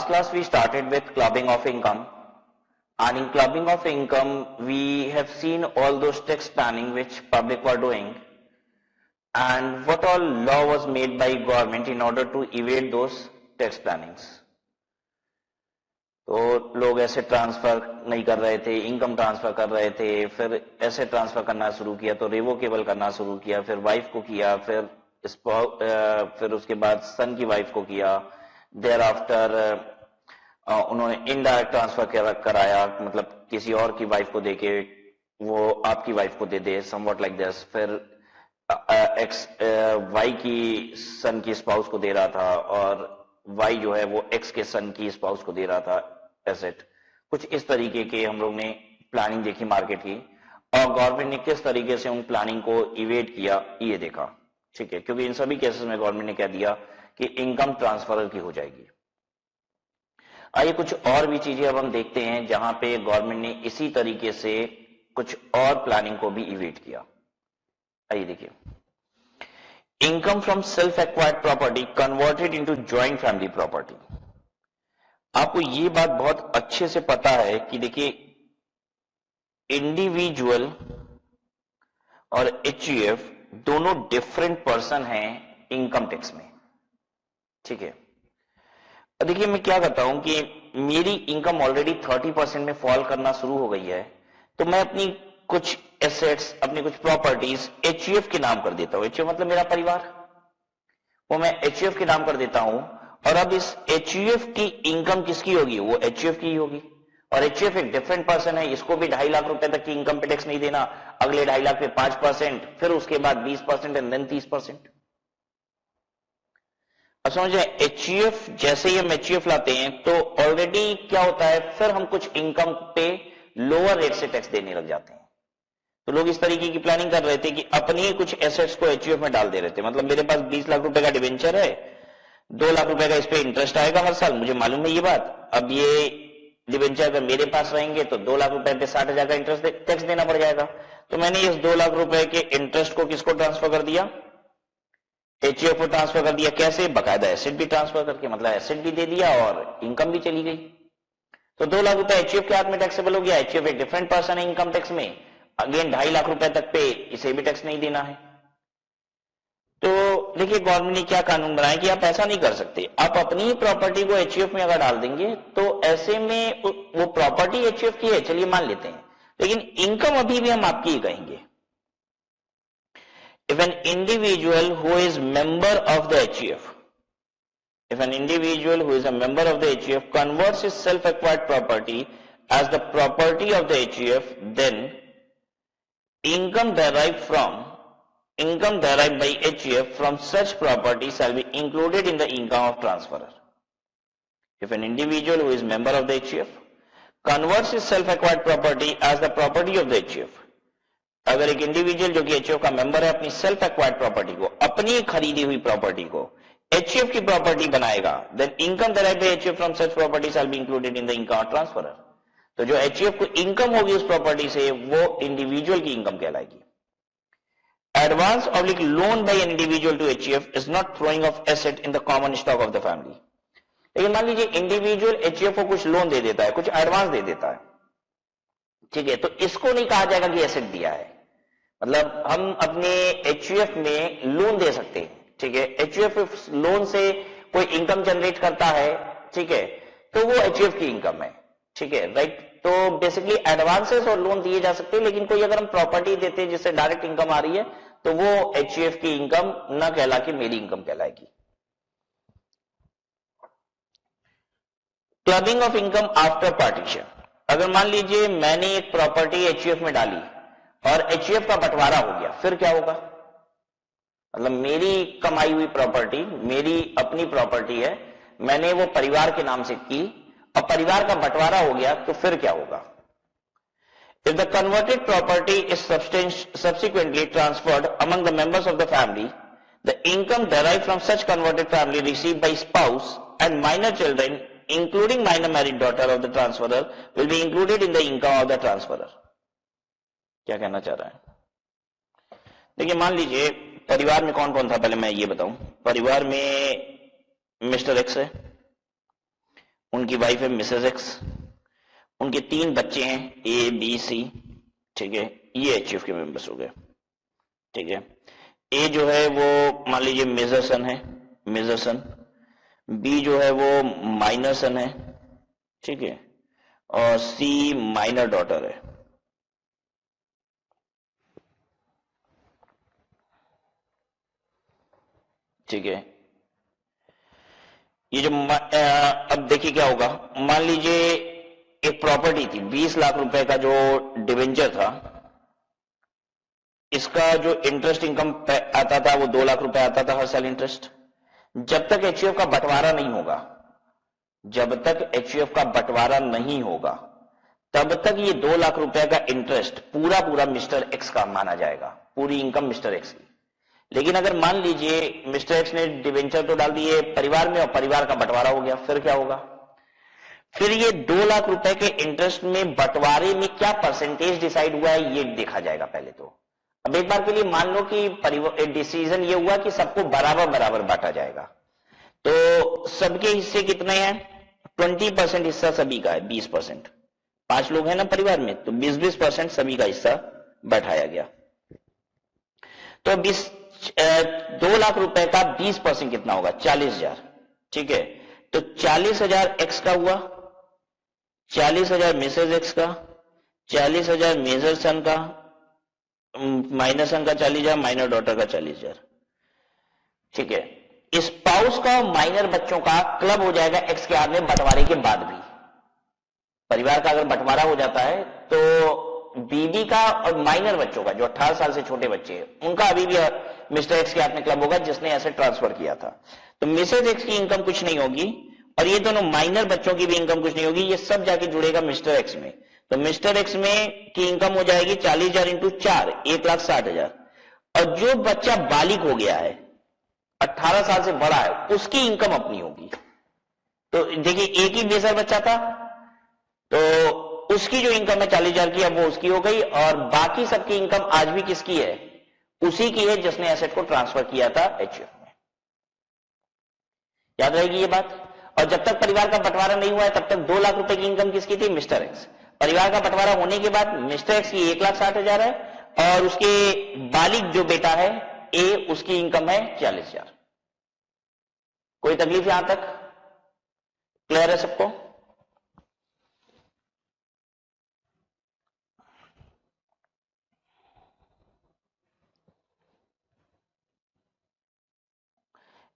last class we started with clubbing of income, and in clubbing of income we have seen all those tax planning which public were doing and what all law was made by government in order to evade those tax plannings. तो लोग ऐसे transfer नहीं कर रहे थे, income transfer कर रहे थे, फिर ऐसे ट्रांसफर करना शुरू किया तो रिवोकेबल करना शुरू किया, फिर वाइफ को किया, फिर उसके बाद सन की वाइफ को किया, देयर आफ्टर उन्होंने इनडायरेक्ट ट्रांसफर कराया, मतलब किसी और की वाइफ को देके वो आपकी वाइफ को दे दे, समवॉट लाइक दिस। फिर एक्स वाई की सन की स्पाउस को दे रहा था और वाई जो है वो एक्स के सन की स्पाउस को दे रहा था एसेट। कुछ इस तरीके के हम लोग ने प्लानिंग देखी मार्केट की, और गवर्नमेंट ने किस तरीके से उन प्लानिंग को इवेट किया ये देखा, ठीक है, क्योंकि इन सभी केसेस में गवर्नमेंट ने कह दिया कि इनकम ट्रांसफर की हो जाएगी। आइए कुछ और भी चीजें अब हम देखते हैं जहां पे गवर्नमेंट ने इसी तरीके से कुछ और प्लानिंग को भी इवेट किया। आइए देखिए, income from self acquired property converted into joint family property. आपको ये बात बहुत अच्छे से पता है कि देखिए इंडिविजुअल और एचयूएफ दोनों डिफरेंट पर्सन हैं इनकम टैक्स में, ठीक है। देखिए मैं क्या करता हूं कि मेरी इनकम ऑलरेडी 30% में फॉल करना शुरू हो गई है, तो मैं अपनी कुछ एसेट्स, अपनी कुछ प्रॉपर्टीज एचयूएफ के नाम कर देता हूं। एचयूएफ मतलब मेरा परिवार, वो मैं एचयूएफ के नाम कर देता हूं, और अब इस एचयूएफ की इनकम किसकी होगी, वो एचयूएफ की ही होगी। और एचयूएफ एक डिफरेंट पर्सन है, इसको भी 2.5 लाख रुपए तक की इनकम पे टैक्स नहीं देना, अगले 2.5 लाख पे 5%, फिर उसके बाद 20% एंड देन 30%। अब समझे, एचयूएफ जैसे ही हम एचयूएफ लाते हैं तो ऑलरेडी क्या होता है, फिर हम कुछ इनकम पे लोअर रेट से टैक्स देने लग जाते हैं। तो लोग इस तरीके की प्लानिंग कर रहे थे कि अपने ही कुछ एसेट्स को एचयूएफ में डाल दे रहे थे। मतलब मेरे पास 20 लाख रुपए का डिवेंचर है, 2 लाख रुपए का इस पे इंटरेस्ट आएगा हर साल, मुझे मालूम है ये बात। अब ये डिवेंचर अगर मेरे पास रहेंगे तो 2 लाख रुपए पे 60,000 का इंटरेस्ट टैक्स देना पड़ जाएगा। तो मैंने इस 2 लाख रुपए के इंटरेस्ट को किसको ट्रांसफर कर दिया, एचयूएफ को ट्रांसफर कर दिया। कैसे, बकायदा एसेट भी ट्रांसफर करके, मतलब एसेट भी दे दिया और इनकम भी चली गई। तो 2 लाख रुपए एचयूएफ के हाथ में टैक्सेबल हो गया। एचयूएफ एक डिफरेंट पर्सन है इनकम टैक्स में, अगेन 2.5 लाख रुपए तक पे इसे भी टैक्स नहीं देना है। तो देखिए गवर्नमेंट ने क्या कानून बनाया कि आप ऐसा नहीं कर सकते, आप अपनी ही प्रॉपर्टी को एचयूएफ में अगर डाल देंगे तो ऐसे में वो प्रॉपर्टी एचयूएफ की है, चलिए मान लेते हैं, लेकिन इनकम अभी भी हम आपकी ही कहेंगे। If an individual who is member of the HUF, if an individual who is a member of the HUF converts his self-acquired property as the property of the HUF, then income derived by HUF from such property shall be included in the income of transferor. If an individual who is member of the HUF converts his self-acquired property as the property of the HUF, अगर एक individual जो कि HUF का member है अपनी self acquired property को, अपनी खरीदी हुई प्रॉपर्टी को एचयूएफ की प्रॉपर्टी बनाएगा, then income derived by HUF from such property shall be included in the income of transferor. तो जो एचयूएफ को इनकम होगी उस प्रॉपर्टी से वो इंडिविजुअल की इनकम कहलाएगी। Advance oblique loan by an individual to HUF is not throwing of asset in the common stock of the family. लेकिन मान लीजिए इंडिविजुअल एचयूएफ को कुछ लोन दे देता है, कुछ एडवांस दे देता है, ठीक है, तो इसको नहीं कहा जाएगा कि एसेट दिया है। मतलब हम अपने एचयूएफ में लोन दे सकते हैं, ठीक है, एचयूएफ लोन से कोई इनकम जनरेट करता है, ठीक है, तो वो एचयूएफ की इनकम है, ठीक है, राइट। तो बेसिकली एडवांसेस और लोन दिए जा सकते हैं, लेकिन कोई अगर हम प्रॉपर्टी देते हैं जिससे डायरेक्ट इनकम आ रही है तो वो एचयूएफ की इनकम न कहला के मेरी इनकम कहलाएगी। Clubbing of income after partition, अगर मान लीजिए मैंने एक प्रॉपर्टी एचयूएफ में डाली और एचयूएफ का बंटवारा हो गया, फिर क्या होगा, मतलब मेरी कमाई हुई प्रॉपर्टी मेरी अपनी प्रॉपर्टी है, मैंने वो परिवार के नाम से की और परिवार का बंटवारा हो गया, तो फिर क्या होगा। If the converted property is subsequently transferred among the members of the family, the income derived from such converted family received by spouse and minor children including minor married daughter of the transferor will be included in the income of the transferor। क्या कहना चाह रहा है, देखिए मान लीजिए परिवार में कौन कौन था, पहले मैं ये बताऊं। परिवार में मिस्टर एक्स है, उनकी वाइफ है मिसेस एक्स, उनके 3 बच्चे हैं ए बी सी, ठीक है, ये एचयूएफ के मेंबर्स हो गए, ठीक है। ए जो है वो मान लीजिए मेजर सन है, मेजर सन, बी जो है वो माइनर सन है, ठीक है, और सी माइनर डॉटर है, ठीक है। ये जो अब देखिए क्या होगा, मान लीजिए एक प्रॉपर्टी थी 20 लाख रुपए का जो डिवेंचर था, इसका जो इंटरेस्ट इनकम आता था वो 2 लाख रुपए आता था हर साल इंटरेस्ट। जब तक एचयूएफ का बंटवारा नहीं होगा, जब तक एचयूएफ का बंटवारा नहीं होगा तब तक ये 2 लाख रुपए का इंटरेस्ट पूरा पूरा मिस्टर एक्स का माना जाएगा, पूरी इनकम मिस्टर एक्स की। लेकिन अगर मान लीजिए मिस्टर एक्स ने डिवेंचर तो डाल दिए परिवार में और परिवार का बंटवारा हो गया, फिर क्या होगा? फिर ये 2 लाख रुपए के इंटरेस्ट में बंटवारे में क्या परसेंटेज डिसाइड हुआ है ये देखा जाएगा पहले तो। अब एक बार के लिए मान लो कि डिसीजन ये हुआ कि सबको बराबर बराबर बांटा जाएगा, तो सबके हिस्से कितने हैं? 20% हिस्सा सभी का है, 20%। 5 लोग हैं ना परिवार में, तो 20% सभी का हिस्सा बैठाया गया। तो 2 लाख रुपए का 20% कितना होगा? 40,000, ठीक है। तो 40,000 एक्स का हुआ, 40,000 मिसेज एक्स का, 40,000 मेजर सन का, माइनर सन का 40,000, माइनर डॉटर का 40,000, ठीक है। स्पाउस का और माइनर बच्चों का क्लब हो जाएगा एक्स के हाथ में बंटवारे के बाद भी। परिवार का अगर बंटवारा हो जाता है तो बीबी का और माइनर बच्चों का जो 18 साल से छोटे बच्चे हैं उनका अभी भी मिस्टर एक्स के हाथ में क्लब होगा जिसने ऐसे ट्रांसफर किया था। तो मिसेज एक्स की इनकम कुछ नहीं होगी और ये दोनों माइनर बच्चों की भी इनकम कुछ नहीं होगी, ये सब जाके जुड़ेगा मिस्टर एक्स में। तो मिस्टर एक्स में की इनकम हो जाएगी 40,000 इंटू 4, 1,60,000। और जो बच्चा बालिग हो गया है, 18 साल से बड़ा है, उसकी इनकम अपनी होगी। तो देखिए एक ही बेसर बच्चा था तो उसकी जो इनकम है 40,000 की, अब वो उसकी हो गई और बाकी सबकी इनकम आज भी किसकी है? उसी की है जिसने एसेट को ट्रांसफर किया था एचयूएफ में। याद रहेगी ये बात। और जब तक परिवार का बंटवारा नहीं हुआ है तब तक 2 लाख रुपए की इनकम किसकी थी? Mister x. परिवार का बंटवारा होने के बाद मिस्टर एक्स की 1,60,000 है और उसके बालिग जो बेटा है ए, उसकी इनकम है 40,000। कोई तकलीफ यहां तक? क्लियर है सबको?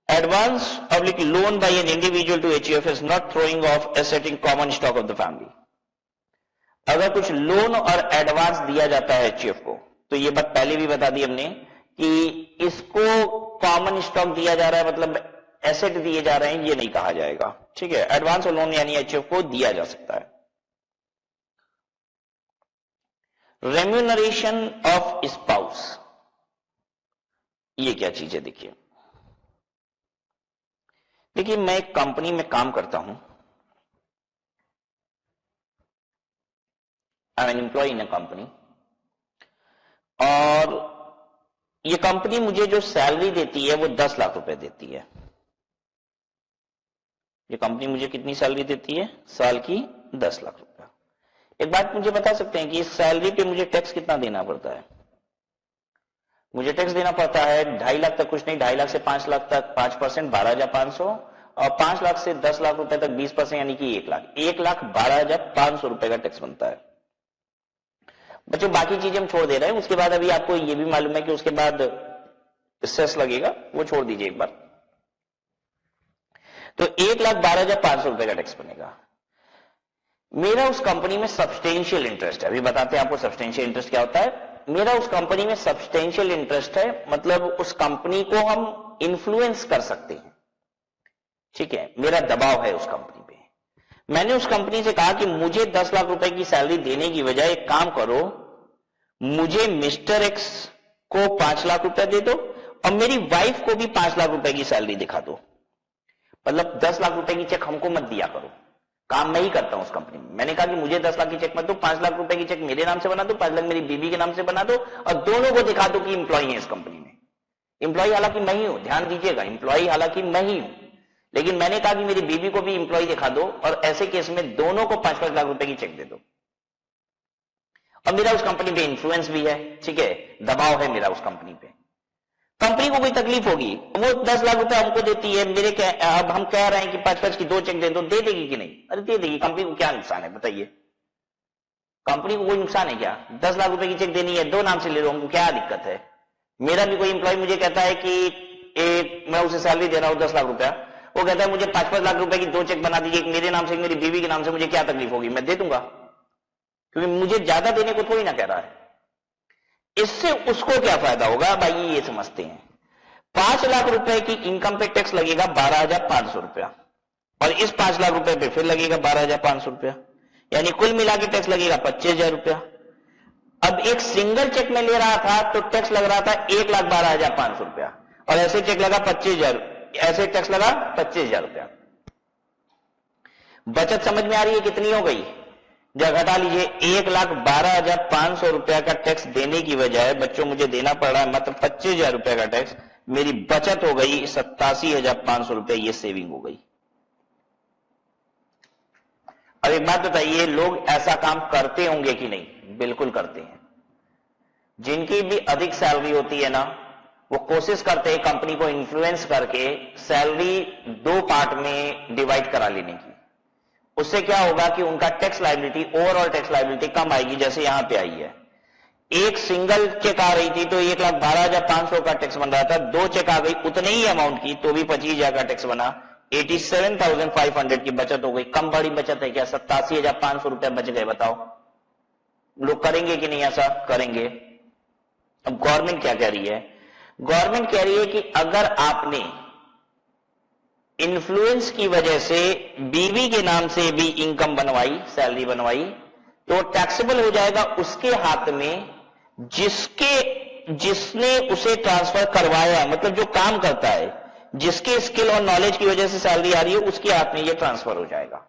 Advance public loan by an individual to HUF is not throwing off asset in common stock of the family. अगर कुछ लोन और एडवांस दिया जाता है एचयूएफ को, तो ये बात पहले भी बता दी हमने कि इसको कॉमन स्टॉक दिया जा रहा है, मतलब एसेट दिए जा रहे हैं, ये नहीं कहा जाएगा, ठीक है। एडवांस और लोन यानी एचयूएफ को दिया जा सकता है। रेम्यूनरेशन ऑफ स्पाउस, ये क्या चीज है? देखिए मैं एक कंपनी में काम करता हूं, I am an employ in a company, और ये कंपनी मुझे जो सैलरी देती है वो 10 लाख रुपए देती है। ये कंपनी मुझे कितनी सैलरी देती है? साल की 10 लाख रुपया। एक बात मुझे बता सकते हैं कि इस सैलरी पे मुझे टैक्स कितना देना पड़ता है? मुझे टैक्स देना पड़ता है 2.5 लाख तक, कुछ नहीं, 2.5 लाख से 5 लाख तक 5%, 12,500, और 5 लाख से 10 लाख रुपए तक 20% यानी कि 1 लाख, 1,12,500 रुपए का टैक्स बनता है। बच्चों बाकी चीजें हम छोड़ दे रहे हैं, उसके बाद अभी आपको ये भी मालूम है कि उसके बाद सेस लगेगा, वो छोड़ दीजिए एक बार। तो 1,12,500 रुपए का टैक्स बनेगा। मेरा उस कंपनी में सब्सटेंशियल इंटरेस्ट है, अभी बताते हैं आपको सब्सटेंशियल इंटरेस्ट क्या होता है। मेरा उस कंपनी में सब्सटेंशियल इंटरेस्ट है, मतलब उस कंपनी को हम इन्फ्लुएंस कर सकते हैं, ठीक है। मेरा दबाव है उस कंपनी पे। मैंने उस कंपनी से कहा कि मुझे 10 लाख रुपए की सैलरी देने की बजाय एक काम करो, मुझे मिस्टर एक्स को 5 लाख रुपए दे दो और मेरी वाइफ को भी 5 लाख रुपए की सैलरी दिखा दो। मतलब 10 लाख रुपए की चेक हमको मत दिया करो, काम मैं ही करता हूं उस कंपनी में। मैंने कहा कि मुझे 10 लाख की चेक मत दो, 5 लाख रुपए की चेक मेरे नाम से बना दो, 5 लाख मेरी बीवी के नाम से बना दो और दोनों को दिखा दो कि इंप्लॉई है इस कंपनी में। इंप्लॉई हालांकि मैं ही हूं, ध्यान दीजिएगा, इंप्लॉई हालांकि मैं ही हूं, लेकिन मैंने कहा कि मेरी बीवी को भी इंप्लॉय दिखा दो और ऐसे केस में दोनों को 5-5 लाख रुपए की चेक दे दो। और मेरा उस कंपनी पे इन्फ्लुएंस भी है, ठीक है, दबाव है मेरा उस कंपनी पे। कंपनी को कोई तकलीफ होगी, वो 10 लाख रुपए हमको देती है, अब हम कह रहे हैं कि 5-5 की 2 चेक दे दो, दे देगी कि नहीं? अरे दे देगी। कंपनी को क्या नुकसान है बताइए? कंपनी को कोई नुकसान है क्या? 10 लाख रुपए की चेक देनी है, 2 नाम से ले लो, हमको क्या दिक्कत है? मेरा भी कोई इंप्लॉय मुझे कहता है कि मैं उसे सैलरी दे रहा हूं 10 लाख रुपया, वो कहता है मुझे 5-5 लाख रुपए की 2 चेक बना दीजिए, एक मेरे नाम से, एक मेरी बीवी के नाम से, मुझे क्या तकलीफ होगी? मैं दे दूंगा, क्योंकि मुझे ज्यादा देने को थोड़ी ना कह रहा है। इससे उसको क्या फायदा होगा भाई, ये समझते हैं। 5 लाख रुपए की इनकम पे टैक्स लगेगा 12,500 रुपया, और इस 5 लाख रुपए पे फिर लगेगा 12,500 रुपया, यानी कुल मिला के टैक्स लगेगा 25,000 रुपया। अब एक सिंगल चेक में ले रहा था तो टैक्स लग रहा था 1,12,500 रुपया, और ऐसे चेक लगा 25,000, ऐसे टैक्स लगा 25,000 रुपया। बचत समझ में आ रही है कितनी हो गई? जब घटा लीजिए, 1,12,500 रुपया का टैक्स देने की बजाय बच्चों मुझे देना पड़ रहा है मात्र 25,000 रुपया का टैक्स, मेरी बचत हो गई 87,500 रुपया, ये सेविंग हो गई। अब एक बात बताइए, लोग ऐसा काम करते होंगे कि नहीं? बिल्कुल करते हैं। जिनकी भी अधिक सैलरी होती है ना, वो कोशिश करते हैं कंपनी को इन्फ्लुएंस करके सैलरी 2 पार्ट में डिवाइड करा लेने की। उससे क्या होगा कि उनका tax liability, overall tax liability कम आएगी, जैसे यहां पे आई है। एक सिंगल चेक आ रही थी तो 1,12,500 का टैक्स बन रहा था, 2 चेक आ गई उतने ही अमाउंट की तो भी 25,000 का टैक्स बना, 87,500 की बचत हो गई। कम बड़ी बचत है क्या? 87,500 रुपया बच गए। बताओ लोग करेंगे कि नहीं? ऐसा करेंगे। अब गवर्नमेंट क्या कह रही है? गवर्नमेंट कह रही है कि अगर आपने इन्फ्लुएंस की वजह से बीवी के नाम से भी इनकम बनवाई, सैलरी बनवाई, तो टैक्सेबल हो जाएगा उसके हाथ में जिसने उसे ट्रांसफर करवाया, मतलब जो काम करता है, जिसके स्किल और नॉलेज की वजह से सैलरी आ रही है, उसके हाथ में ये ट्रांसफर हो जाएगा।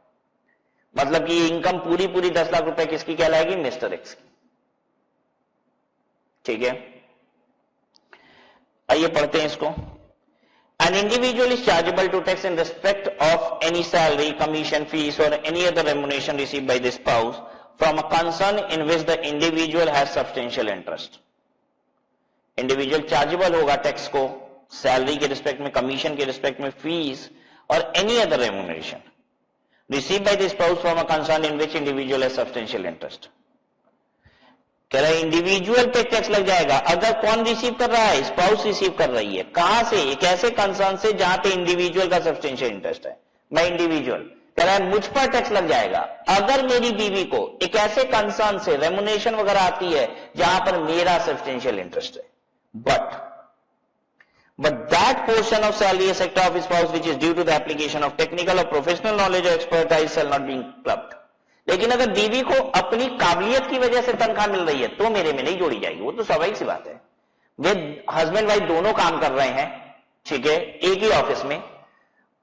मतलब कि इनकम पूरी 10 लाख रुपए किसकी कहलाएगी? मिस्टर एक्स की। ठीक है, आइए पढ़ते हैं इसको। An individual is chargeable to tax in respect of any salary, commission, fees or any other remuneration received by the spouse from a concern in which the individual has substantial interest. Individual chargeable होगा tax को salary के respect में, commission के respect में, fees और any other remuneration receive by the spouse from a concern in which individual has substantial interest. कह रहा है इंडिविजुअल पे टैक्स लग जाएगा। अगर कौन रिसीव कर रहा है? स्पाउस रिसीव कर रही है। कहां से? एक ऐसे कंसर्न से जहां पे इंडिविजुअल का सब्सटेंशियल इंटरेस्ट है। मैं इंडिविजुअल, कह रहा है मुझ पर टैक्स लग जाएगा अगर मेरी बीवी को एक ऐसे कंसर्न से रेम्युनरेशन वगैरह आती है जहां पर मेरा सब्सटेंशियल इंटरेस्ट है। But that portion of salary sector of spouse which is due to the application of technical or professional knowledge or expertise shall not be clubbed. लेकिन अगर बीवी को अपनी काबिलियत की वजह से तनख्वाह मिल रही है तो मेरे में नहीं जोड़ी जाएगी। वो तो स्वाभाविक सी बात है। वे हस्बैंड वाइफ दोनों काम कर रहे हैं, ठीक है, एक ही ऑफिस में,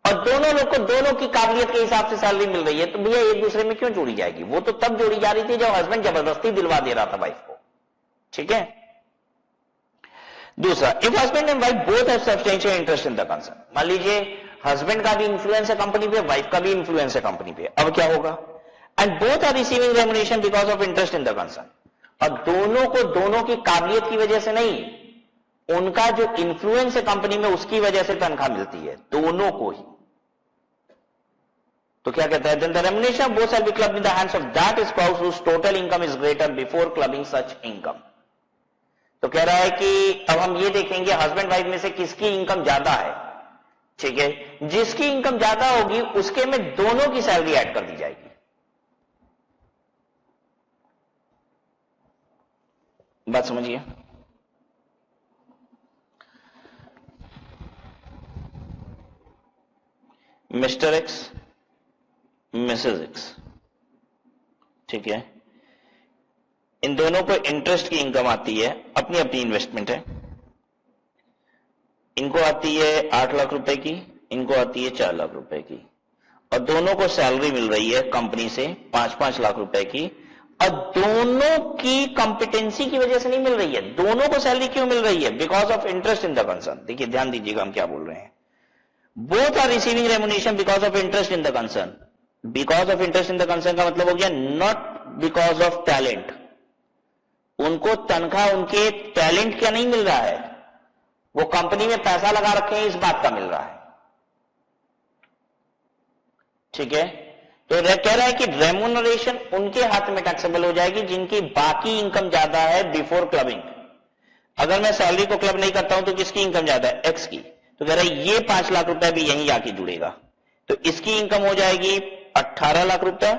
और दोनों लोग को दोनों की काबिलियत के हिसाब से सैलरी मिल रही है, तो भैया एक दूसरे में क्यों जोड़ी जाएगी? वो तो तब जोड़ी जा रही थी जब हस्बैंड जबरदस्ती दिलवा दे रहा था वाइफ को। ठीक है। दूसरा, if husband and wife both have substantial interest in the concern. मान लीजिए हस्बैंड का भी इंफ्लुएंस है कंपनी पे, वाइफ का भी इंफ्लुएंस है कंपनी पे, अब क्या होगा? And both are receiving remuneration because of interest in the concern. और दोनों को दोनों की काबिलियत की वजह से नहीं, उनका जो इंफ्लुएंस है कंपनी में उसकी वजह से तनख्वाह मिलती है, दोनों को ही। तो क्या कहता है? The remuneration both shall be clubbed in the hands of that spouse whose total income is greater before clubbing such income. तो कह रहा है कि अब हम ये देखेंगे हस्बैंड वाइफ में से किसकी इनकम ज्यादा है। ठीक है, जिसकी इनकम ज्यादा होगी उसके में दोनों की सैलरी ऐड कर दी जाएगी। बात समझिए। मिस्टर एक्स, मिसेज एक्स, ठीक है, इन दोनों को इंटरेस्ट की इनकम आती है, अपनी अपनी इन्वेस्टमेंट है। इनको आती है 8 लाख रुपए की, इनको आती है 4 लाख रुपए की, और दोनों को सैलरी मिल रही है कंपनी से 5-5 लाख रुपए की, और दोनों की कॉम्पिटेंसी की वजह से नहीं मिल रही है। दोनों को सैलरी क्यों मिल रही है? Because of interest in the concern. देखिए ध्यान दीजिएगा हम क्या बोल रहे हैं। Both are receiving remuneration because of interest in the concern. Because of interest in the concern का मतलब हो गया नॉट बिकॉज ऑफ टैलेंट। उनको तनख्वाह उनके टैलेंट का नहीं मिल रहा है, वो कंपनी में पैसा लगा रखे हैं इस बात का मिल रहा है। ठीक है, तो कह रहा है कि रेमुनरेशन उनके हाथ में टैक्सेबल हो जाएगी जिनकी बाकी इनकम ज्यादा है बिफोर क्लबिंग। अगर मैं सैलरी को क्लब नहीं करता हूं तो किसकी इनकम ज्यादा है? एक्स की। तो कह रहा है ये 5 लाख रुपए भी यहीं आके जुड़ेगा, तो इसकी इनकम हो जाएगी 18 लाख रुपए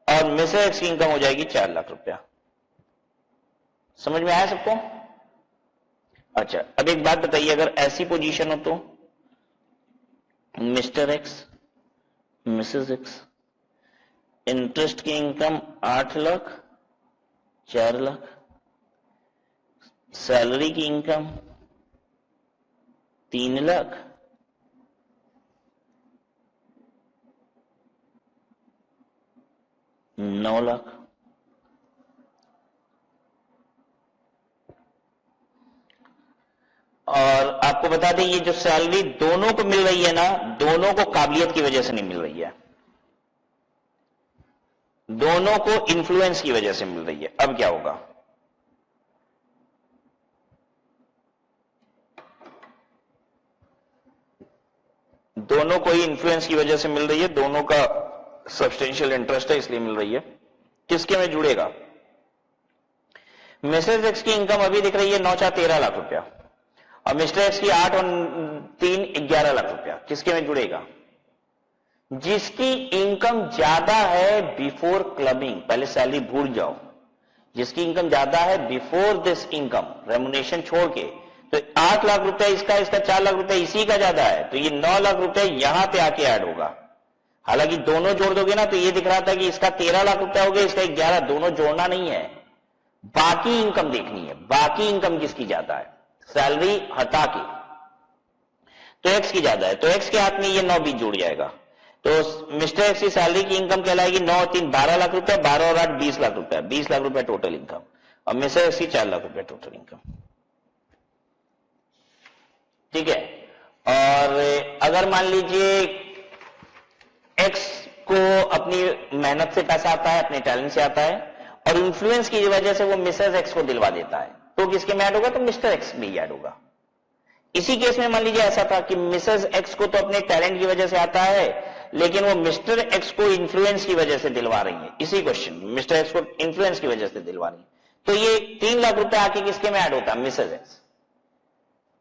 और मिसेस एक्स की इनकम हो जाएगी 4 लाख रुपया। समझ में आया सबको? अच्छा, अब एक बात बताइए, अगर ऐसी पोजीशन हो तो mister x, Mrs x, interest की इनकम 8 लाख, 4 लाख, सैलरी की इनकम 3 लाख, नौ लाख। और आपको बता दें ये जो सैलरी दोनों को मिल रही है ना, दोनों को काबिलियत की वजह से नहीं मिल रही है, दोनों को इन्फ्लुएंस की वजह से मिल रही है। अब क्या होगा? दोनों को ही इन्फ्लुएंस की वजह से मिल रही है, दोनों का सब्सटेंशियल इंटरेस्ट है इसलिए मिल रही है। किसके में जुड़ेगा? मिसेस एक्स की इनकम अभी दिख रही है 9-4-13 लाख रुपया और मिस्टर एक्स की 8 और 3 11 लाख रुपया। किसके में जुड़ेगा? जिसकी इनकम ज्यादा है बिफोर क्लबिंग। पहले सैलरी भूल जाओ, जिसकी इनकम ज्यादा है बिफोर दिस इनकम, रेमुनेशन छोड़ के, तो 8 लाख रुपया इसका, इसका 4 लाख रुपया इसी का ज्यादा है, तो ये 9 लाख रुपया यहां पे आके ऐड होगा। हालांकि दोनों जोड़ दोगे ना तो ये दिख रहा था कि इसका 13 लाख रुपया हो गया, इसका 11, दोनों जोड़ना नहीं है, बाकी इनकम देखनी है। बाकी इनकम किसकी ज्यादा है? सैलरी हटा के तो एक्स की ज्यादा है, तो एक्स के हाथ में ये 9 20 जुड़ जाएगा, तो मिस्टर एक्स की सैलरी की इनकम कहलाएगी 9 और 3 12 लाख रुपया, 12 और 8 20 लाख रुपया, 20 लाख रुपया टोटल इनकम, और मिस्टर एक्स की 4 लाख रुपया टोटल इनकम। ठीक है, और अगर मान लीजिए एक्स को अपनी मेहनत से पैसा आता है, अपने टैलेंट से आता है, और इन्फ्लुएंस की वजह से वो मिसेस एक्स को दिलवा देता है, तो किसके में ऐड होगा? तो मिस्टर एक्स में ही ऐड होगा। इसी केस में मान लीजिए ऐसा था कि मिसेस एक्स को तो अपने टैलेंट की वजह से आता है, लेकिन वो मिस्टर एक्स को इन्फ्लुएंस की वजह से दिलवा रही है। इसी क्वेश्चन में मिस्टर एक्स को इन्फ्लुएंस की वजह से दिलवा रही है, तो ये 3 लाख रुपए आके किसके में ऐड होता है? Mrs x.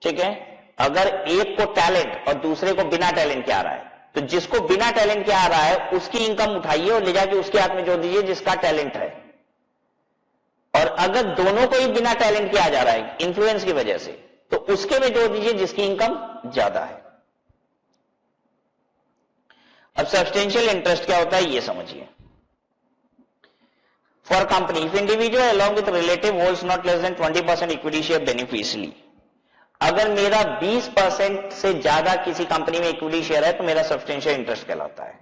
ठीक है, अगर एक को टैलेंट और दूसरे को बिना टैलेंट के आ रहा है, तो जिसको बिना टैलेंट के आ रहा है उसकी इनकम उठाइए और ले जाके उसके हाथ में जोड़ दीजिए जिसका टैलेंट है। और अगर दोनों को ही बिना टैलेंट के आ जा रहा है इन्फ्लुएंस की वजह से, तो उसके में जोड़ दीजिए जिसकी इनकम ज्यादा है। अब सब्सटेंशियल इंटरेस्ट क्या होता है ये समझिए। For company, if individual along with relative holds not less than 20% equity share beneficially, अगर मेरा 20% से ज्यादा किसी कंपनी में इक्विटी शेयर है तो मेरा सब्सटेंशियल इंटरेस्ट कहलाता है।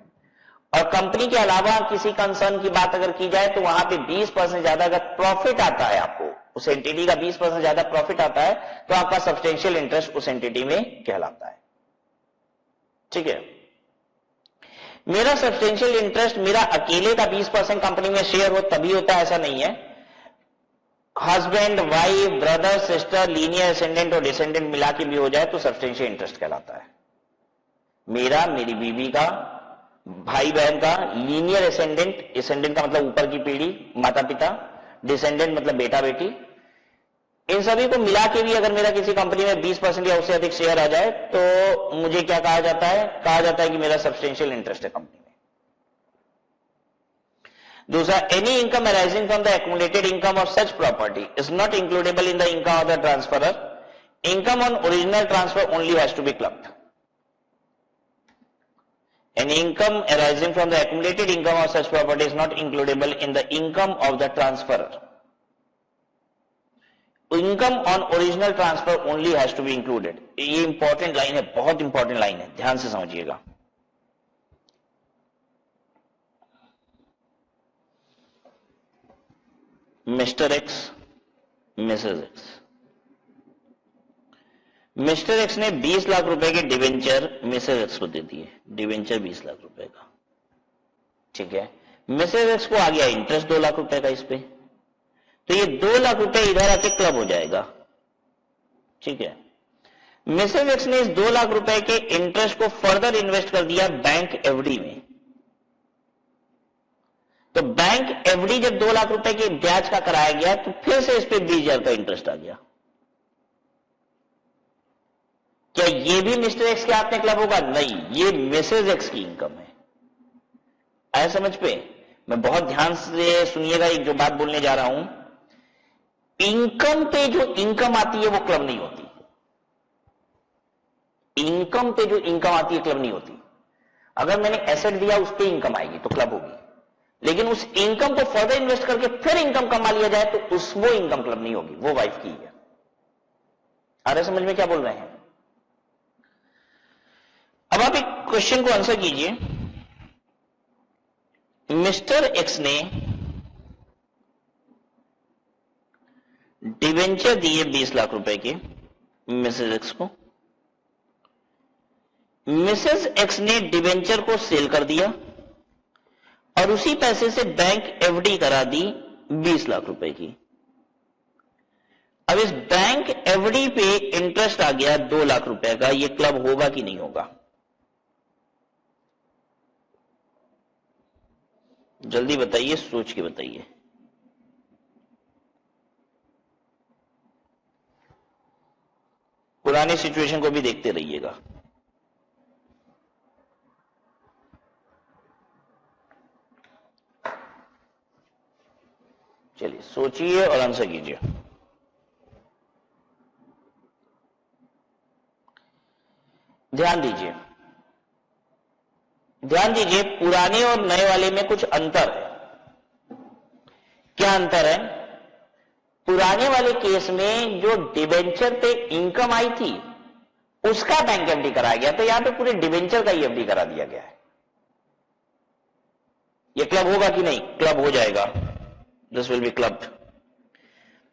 और कंपनी के अलावा किसी कंसर्न की बात अगर की जाए तो वहां पे 20% ज्यादा अगर प्रॉफिट आता है, आपको उस एंटिटी का 20% ज्यादा प्रॉफिट आता है, तो आपका सब्सटेंशियल इंटरेस्ट उस एंटिटी में कहलाता है। ठीक है, मेरा सब्सटेंशियल इंटरेस्ट मेरा अकेले का 20% कंपनी में शेयर हो तभी होता है, ऐसा नहीं है। Husband, wife, brother, sister, linear ascendant और डिसेंडेंट मिला के भी हो जाए तो सब्सटेंशियल इंटरेस्ट कहलाता है। मेरा, मेरी बीवी का, भाई बहन का, लीनियर असेंडेंट, असेंडेंट का मतलब ऊपर की पीढ़ी, माता पिता, डिसेंडेंट मतलब बेटा बेटी, इन सभी को मिला के भी अगर मेरा किसी कंपनी में 20% या उससे अधिक शेयर आ जाए तो मुझे क्या कहा जाता है? कहा जाता है कि मेरा सब्सटेंशियल इंटरेस्ट है कंपनी में। दूसरा, any income arising from the accumulated income of such property is not includable in the income of the transferor. Income on original transfer only has to be clubbed. Any income arising from the accumulated income of such property is not includable in the income of the transferor. Income on original transfer only has to be included. ये important line है, बहुत important line है, ध्यान से समझिएगा। Mister x, Mrs x, mister x ने 20 लाख रुपए के डिवेंचर मिसेस एक्स को दे दिए, डिवेंचर 20 लाख रुपए का, ठीक है। मिसेस एक्स को आ गया इंटरेस्ट 2 लाख रुपए का इस पे, तो ये 2 लाख रुपए इधर आके क्लब हो जाएगा, ठीक है। मिसेस एक्स ने इस 2 लाख रुपए के इंटरेस्ट को फर्दर इन्वेस्ट कर दिया बैंक एफडी में, तो बैंक एफडी जब 2 लाख रुपए के ब्याज का कराया गया तो फिर से इस पे 20,000 का इंटरेस्ट आ गया। क्या ये भी मिस्टर एक्स के हाथ में क्लब होगा? नहीं, ये मिसेज एक्स की इनकम है। आया समझ पे? मैं बहुत ध्यान से सुनिएगा, एक जो बात बोलने जा रहा हूं, इनकम पे जो इनकम आती है वो क्लब नहीं होती। इनकम पे जो इनकम आती है क्लब नहीं होती। अगर मैंने एसेट दिया उस पे इनकम आएगी तो क्लब होगी, लेकिन उस इनकम को फर्दर इन्वेस्ट करके फिर इनकम कमा लिया जाए तो वो इनकम क्लब नहीं होगी, वो वाइफ की है। आ रहा है समझ में क्या बोल रहे हैं? अब आप एक क्वेश्चन को आंसर कीजिए। मिस्टर एक्स ने डिवेंचर दिए 20 लाख रुपए के मिसेस एक्स को, मिसेस एक्स ने डिवेंचर को सेल कर दिया और उसी पैसे से बैंक एफडी करा दी 20 लाख रुपए की। अब इस बैंक एफडी पे इंटरेस्ट आ गया 2 लाख रुपए का, ये क्लब होगा कि नहीं होगा? जल्दी बताइए, सोच के बताइए। पुरानी सिचुएशन को भी देखते रहिएगा। चलिए सोचिए और आंसर कीजिए। ध्यान दीजिए, ध्यान दीजिए, पुराने और नए वाले में कुछ अंतर है। क्या अंतर है? पुराने वाले केस में जो डिबेंचर पे इनकम आई थी उसका बैंक एफडी कराया गया, तो यहां पे पूरे डिबेंचर का ही एफडी करा दिया गया है। ये क्लब होगा कि नहीं? क्लब हो जाएगा। This will be club.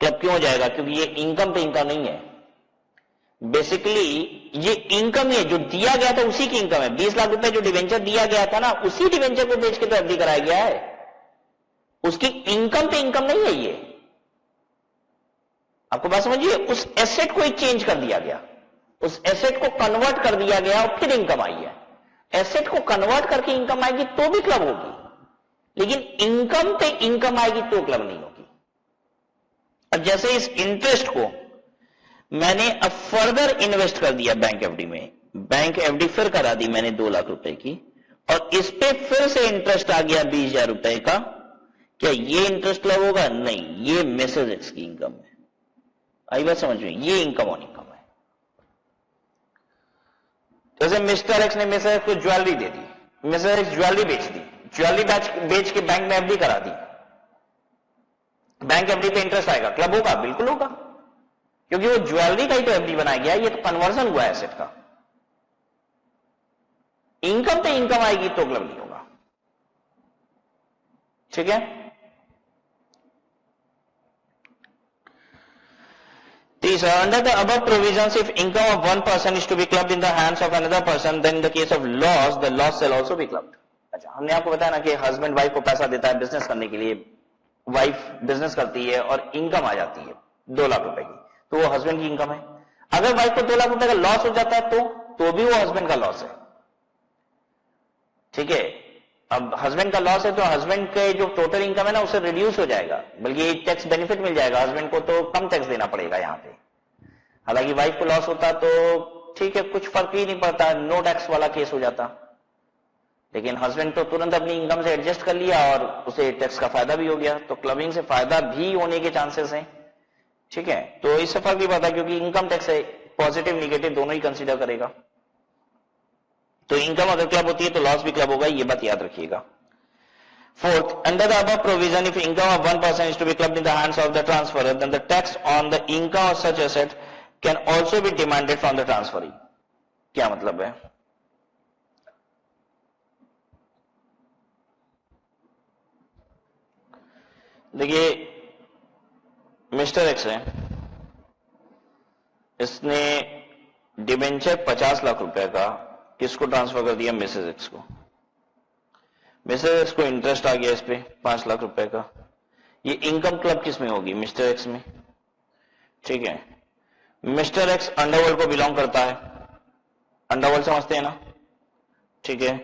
Club क्यों हो जाएगा? क्योंकि ये इनकम पे इनकम नहीं है। बेसिकली ये इनकम ही है, जो दिया गया था उसी की इनकम है। 20 लाख रुपए जो डिवेंचर दिया गया था ना, उसी डिवेंचर को बेच के तो एफडी कराया गया है। उसकी इनकम पे इनकम नहीं है ये। आपको बात समझिए? उस एसेट को ही चेंज कर दिया गया, उस एसेट को कन्वर्ट कर दिया गया और फिर इनकम आई है। एसेट को कन्वर्ट करके इनकम आएगी तो भी क्लब होगी, लेकिन इनकम पे इनकम आएगी तो क्लब नहीं होगी। और जैसे इस इंटरेस्ट को मैंने अब फर्दर इन्वेस्ट कर दिया बैंक एफडी में, बैंक एफडी फिर करा दी मैंने 2 लाख रुपए की, और इस पे फिर से इंटरेस्ट आ गया 20,000 रुपए का। क्या ये इंटरेस्ट क्लब होगा? नहीं, ये मिसेज एक्स की इनकम है। आई बात समझ में? ये इनकम ऑन इनकम है। जैसे मिस्टर एक्स ने मिसेज एक्स को ज्वेलरी दे दी, मिसेज एक्स ज्वेलरी बेच दी, ज्वेलरी बेच के बैंक में एफडी करा दी, बैंक एफडी पे इंटरेस्ट आएगा, क्लब होगा? बिल्कुल होगा, क्योंकि वो ज्वेलरी का ही तो एफडी बनाया गया, ये तो कन्वर्जन हुआ है एसेट का। इनकम पे इनकम आएगी तो क्लब नहीं होगा। ठीक है? These are under the above provisions, if income of one person is to be clubbed in the hands of another person, then in the case of loss, the loss shall also be clubbed. अच्छा, हमने आपको बताया ना कि husband wife को पैसा देता है बिजनेस करने के लिए, वाइफ बिजनेस करती है और इनकम आ जाती है 2 लाख रुपए की, तो वो हस्बैंड की इनकम है। अगर वाइफ को 2 लाख रुपए का लॉस हो जाता है तो भी वो हस्बैंड का लॉस है। ठीक है? अब हस्बैंड का लॉस है तो हस्बैंड के जो टोटल इनकम है ना, उससे रिड्यूस हो जाएगा, बल्कि टैक्स बेनिफिट मिल जाएगा हस्बैंड को, तो कम टैक्स देना पड़ेगा यहां पे। हालांकि वाइफ को लॉस होता तो ठीक है, कुछ फर्क ही नहीं पड़ता, नो टैक्स वाला केस हो जाता, लेकिन हस्बैंड तो तुरंत अपनी इनकम से एडजस्ट कर लिया और उसे टैक्स का फायदा भी हो गया, तो क्लबिंग से फायदा भी होने के चांसेस हैं। ठीक है? तो इससे फर्क नहीं पड़ता, क्योंकि इनकम टैक्स है, पॉजिटिव निगेटिव दोनों ही कंसीडर करेगा। तो इनकम अगर क्लब होती है तो लॉस भी क्लब होगा, ये बात याद रखिएगा। Fourth, under the above provision, if income of one person is to be clubbed in the hands of the transferor, then the tax on the income of such asset can also be demanded from the transferee. क्या मतलब है? देखिए, mister x है, इसने debenture 50 lakh रुपए का किसको transfer कर दिया? मिसेज एक्स को। मिसेज एक्स को इंटरेस्ट आ गया इस पे 5 लाख रुपए का। ये इनकम क्लब किस में होगी? मिस्टर एक्स में। ठीक है, मिस्टर एक्स अंडरवर्ल्ड को बिलोंग करता है, अंडरवर्ल्ड समझते हैं ना? ठीक है,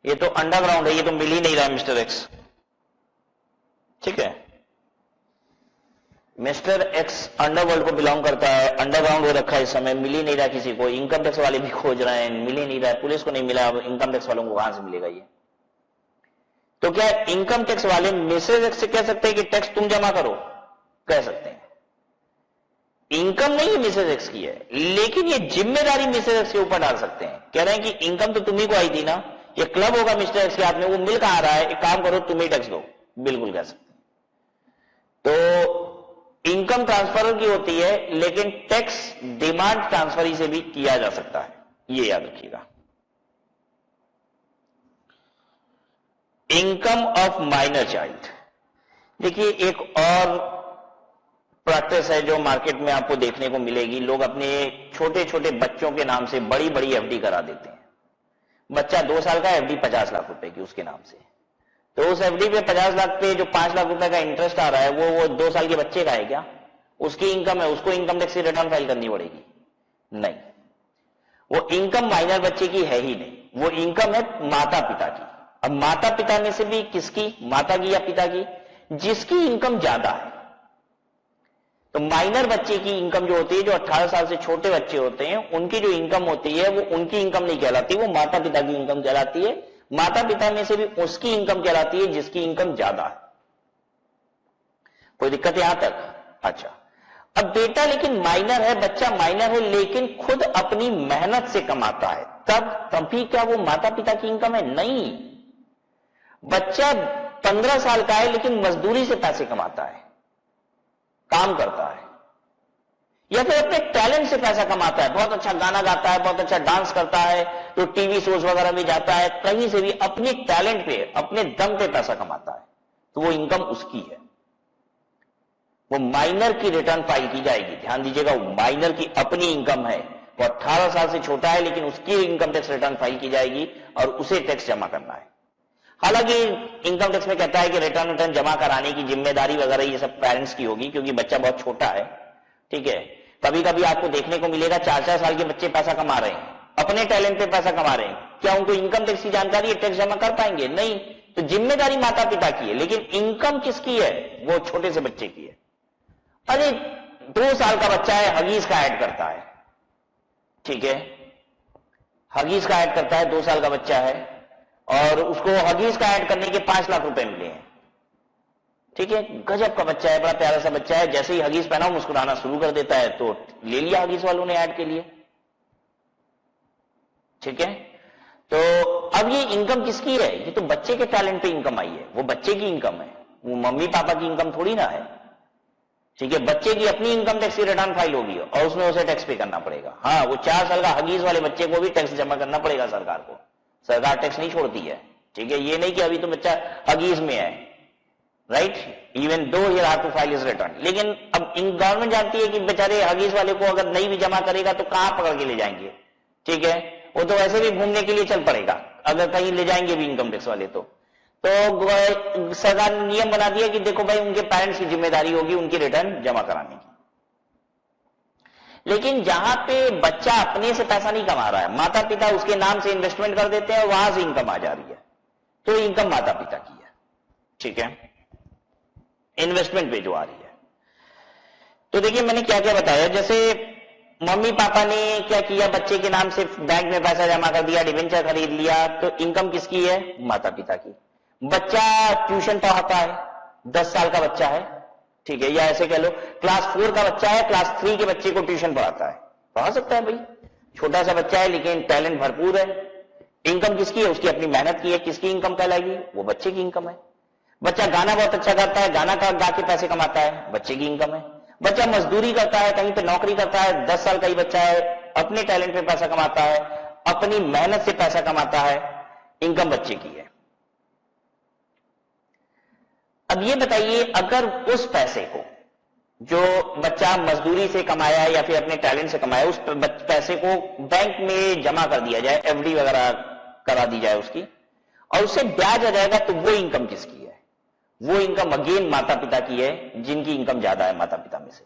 ये तो अंडरग्राउंड है, ये तो मिल ही नहीं रहा है मिस्टर एक्स। ठीक है, मिस्टर एक्स अंडरवर्ल्ड को बिलोंग करता है, अंडरग्राउंड हो रखा है इस समय, मिल ही नहीं रहा किसी को। इनकम टैक्स वाले भी खोज रहे हैं, मिल ही नहीं रहा है, पुलिस को नहीं मिला, अब इनकम टैक्स वालों को कहां से मिलेगा ये? तो क्या इनकम टैक्स वाले मिसेज एक्स से कह सकते हैं कि टैक्स तुम जमा करो? कह सकते हैं। इनकम नहीं है मिसेज एक्स की है, लेकिन ये जिम्मेदारी मिसेज एक्स के ऊपर डाल सकते हैं। कह रहे हैं कि इनकम तो तुम्ही को आई थी ना, ये क्लब होगा मिस्टर एक्स के हाथ में, वो मिल कहां रहा है, एक काम करो तुम ही टैक्स दो। बिल्कुल कह सकते हैं। तो इनकम ट्रांसफर की होती है, लेकिन टैक्स डिमांड ट्रांसफर से भी किया जा सकता है, ये याद रखिएगा। इनकम ऑफ माइनर चाइल्ड, देखिए एक और प्रैक्टिस है जो मार्केट में आपको देखने को मिलेगी। लोग अपने छोटे छोटे बच्चों के नाम से बड़ी बड़ी एफडी करा देते हैं। बच्चा 2 साल का, एफडी 50 लाख रुपए की उसके नाम से। तो उस एफडी पे 50 लाख पे जो 5 लाख रुपए का इंटरेस्ट आ रहा है, वो 2 साल के बच्चे का है क्या? उसकी इनकम है, उसको इनकम टैक्स की रिटर्न फाइल करनी पड़ेगी? नहीं, वो इनकम माइनर बच्चे की है ही नहीं, वो इनकम है माता पिता की। अब माता पिता में से भी किसकी? माता की या पिता की? जिसकी इनकम ज्यादा है। तो माइनर बच्चे की इनकम जो होती है, जो 18 साल से छोटे बच्चे होते हैं, उनकी जो इनकम होती है वो उनकी इनकम नहीं कहलाती, वो माता पिता की इनकम कहलाती है। माता पिता में से भी उसकी इनकम कहलाती है जिसकी इनकम ज्यादा है। कोई दिक्कत यहां तक? अच्छा, अब बेटा लेकिन माइनर है, बच्चा माइनर है, लेकिन खुद अपनी मेहनत से कमाता है, तब भी क्या वो माता पिता की इनकम है? नहीं। बच्चा 15 साल का है, लेकिन मजदूरी से पैसे कमाता है, काम करता है, या फिर अपने टैलेंट से पैसा कमाता है, बहुत अच्छा गाना गाता है, बहुत अच्छा डांस करता है, तो टीवी शोज वगैरह में जाता है, कहीं से भी अपने टैलेंट पे, अपने दम पे पैसा कमाता है, तो वो इनकम उसकी है। वो माइनर की रिटर्न फाइल की जाएगी। ध्यान दीजिएगा, वो माइनर की अपनी इनकम है, वो 18 साल से छोटा है, लेकिन उसकी इनकम टैक्स रिटर्न फाइल की जाएगी और उसे टैक्स जमा करना है। हालांकि इनकम टैक्स में कहता है कि रिटर्न जमा कराने की जिम्मेदारी वगैरह ये सब पेरेंट्स की होगी, क्योंकि बच्चा बहुत छोटा है। ठीक है, कभी कभी आपको देखने को मिलेगा 4-4 साल के बच्चे पैसा कमा रहे हैं, अपने टैलेंट पे पैसा कमा रहे हैं। क्या उनको इनकम टैक्स की जानकारी है? टैक्स जमा कर पाएंगे? नहीं। तो जिम्मेदारी माता पिता की है, लेकिन इनकम किसकी है? वो छोटे से बच्चे की है। अरे 2 साल का बच्चा है, हगीज का ऐड करता है। ठीक है, हगीज का ऐड करता है, 2 साल का बच्चा है, और उसको हगीज का ऐड करने के 5 लाख रुपए मिले हैं। ठीक है, गजब का बच्चा है, बड़ा प्यारा सा बच्चा है, जैसे ही हगीज पहना मुस्कुराना शुरू कर देता है, तो ले लिया हगीज वालों ने ऐड के लिए। ठीक है, तो अब ये इनकम किसकी है? ये तो बच्चे के टैलेंट पे इनकम आई है, वो बच्चे की इनकम है, वो मम्मी पापा की इनकम थोड़ी ना है। ठीक है, बच्चे की अपनी इनकम टैक्स की रिटर्न फाइल होगी और उसमें उसे टैक्स पे करना पड़ेगा। हाँ, वो 4 साल का हगीज वाले बच्चे को भी टैक्स जमा करना पड़ेगा सरकार को। सरकार टैक्स नहीं छोड़ती है। ठीक है, ये नहीं कि अभी तो बच्चा हगीज में है, right, even though he have to file his return. लेकिन अब गवर्नमेंट जानती है कि बेचारे हगीज वाले को अगर नहीं भी जमा करेगा तो कहां पकड़ के ले जाएंगे। ठीक है, वो तो वैसे भी घूमने के लिए चल पड़ेगा, अगर कहीं ले जाएंगे भी इनकम टैक्स वाले तो सरकार ने नियम बना दिया कि देखो भाई, उनके पेरेंट्स की जिम्मेदारी होगी उनकी रिटर्न जमा कराने की। लेकिन जहां पे बच्चा अपने से पैसा नहीं कमा रहा है, माता पिता उसके नाम से इन्वेस्टमेंट कर देते हैं और वहां से इनकम आ जा रही है, तो इनकम माता पिता की है। ठीक है, इन्वेस्टमेंट पे जो आ रही है। तो देखिए मैंने क्या क्या बताया, जैसे मम्मी पापा ने क्या किया, बच्चे के नाम से बैंक में पैसा जमा कर दिया, डिबेंचर खरीद लिया, तो इनकम किसकी है? माता पिता की। बच्चा ट्यूशन पढ़ाता है, 10 साल का बच्चा है, ठीक है, या ऐसे कह लो क्लास 4 का बच्चा है, क्लास 3 के बच्चे को ट्यूशन पढ़ाता है, पढ़ा सकता है भाई, छोटा सा बच्चा है लेकिन टैलेंट भरपूर है। इनकम किसकी है? उसकी अपनी मेहनत की है। किसकी इनकम कहलाएगी? वो बच्चे की इनकम है। बच्चा गाना बहुत अच्छा गाता है, गाना का गा के पैसे कमाता है, बच्चे की इनकम है। बच्चा मजदूरी करता है, कहीं पे नौकरी करता है, 10 साल का ही बच्चा है, अपने टैलेंट पे पैसा कमाता है, अपनी मेहनत से पैसा कमाता है, इनकम बच्चे की है। अब ये बताइए, अगर उस पैसे को जो बच्चा मजदूरी से कमाया है या फिर अपने टैलेंट से कमाया, उस पैसे को बैंक में जमा कर दिया जाए, एफडी वगैरह करा दी जाए उसकी, और उससे ब्याज आ जाएगा, तो वो इनकम किसकी है? वो इनकम अगेन माता पिता की है, जिनकी इनकम ज्यादा है माता पिता में से।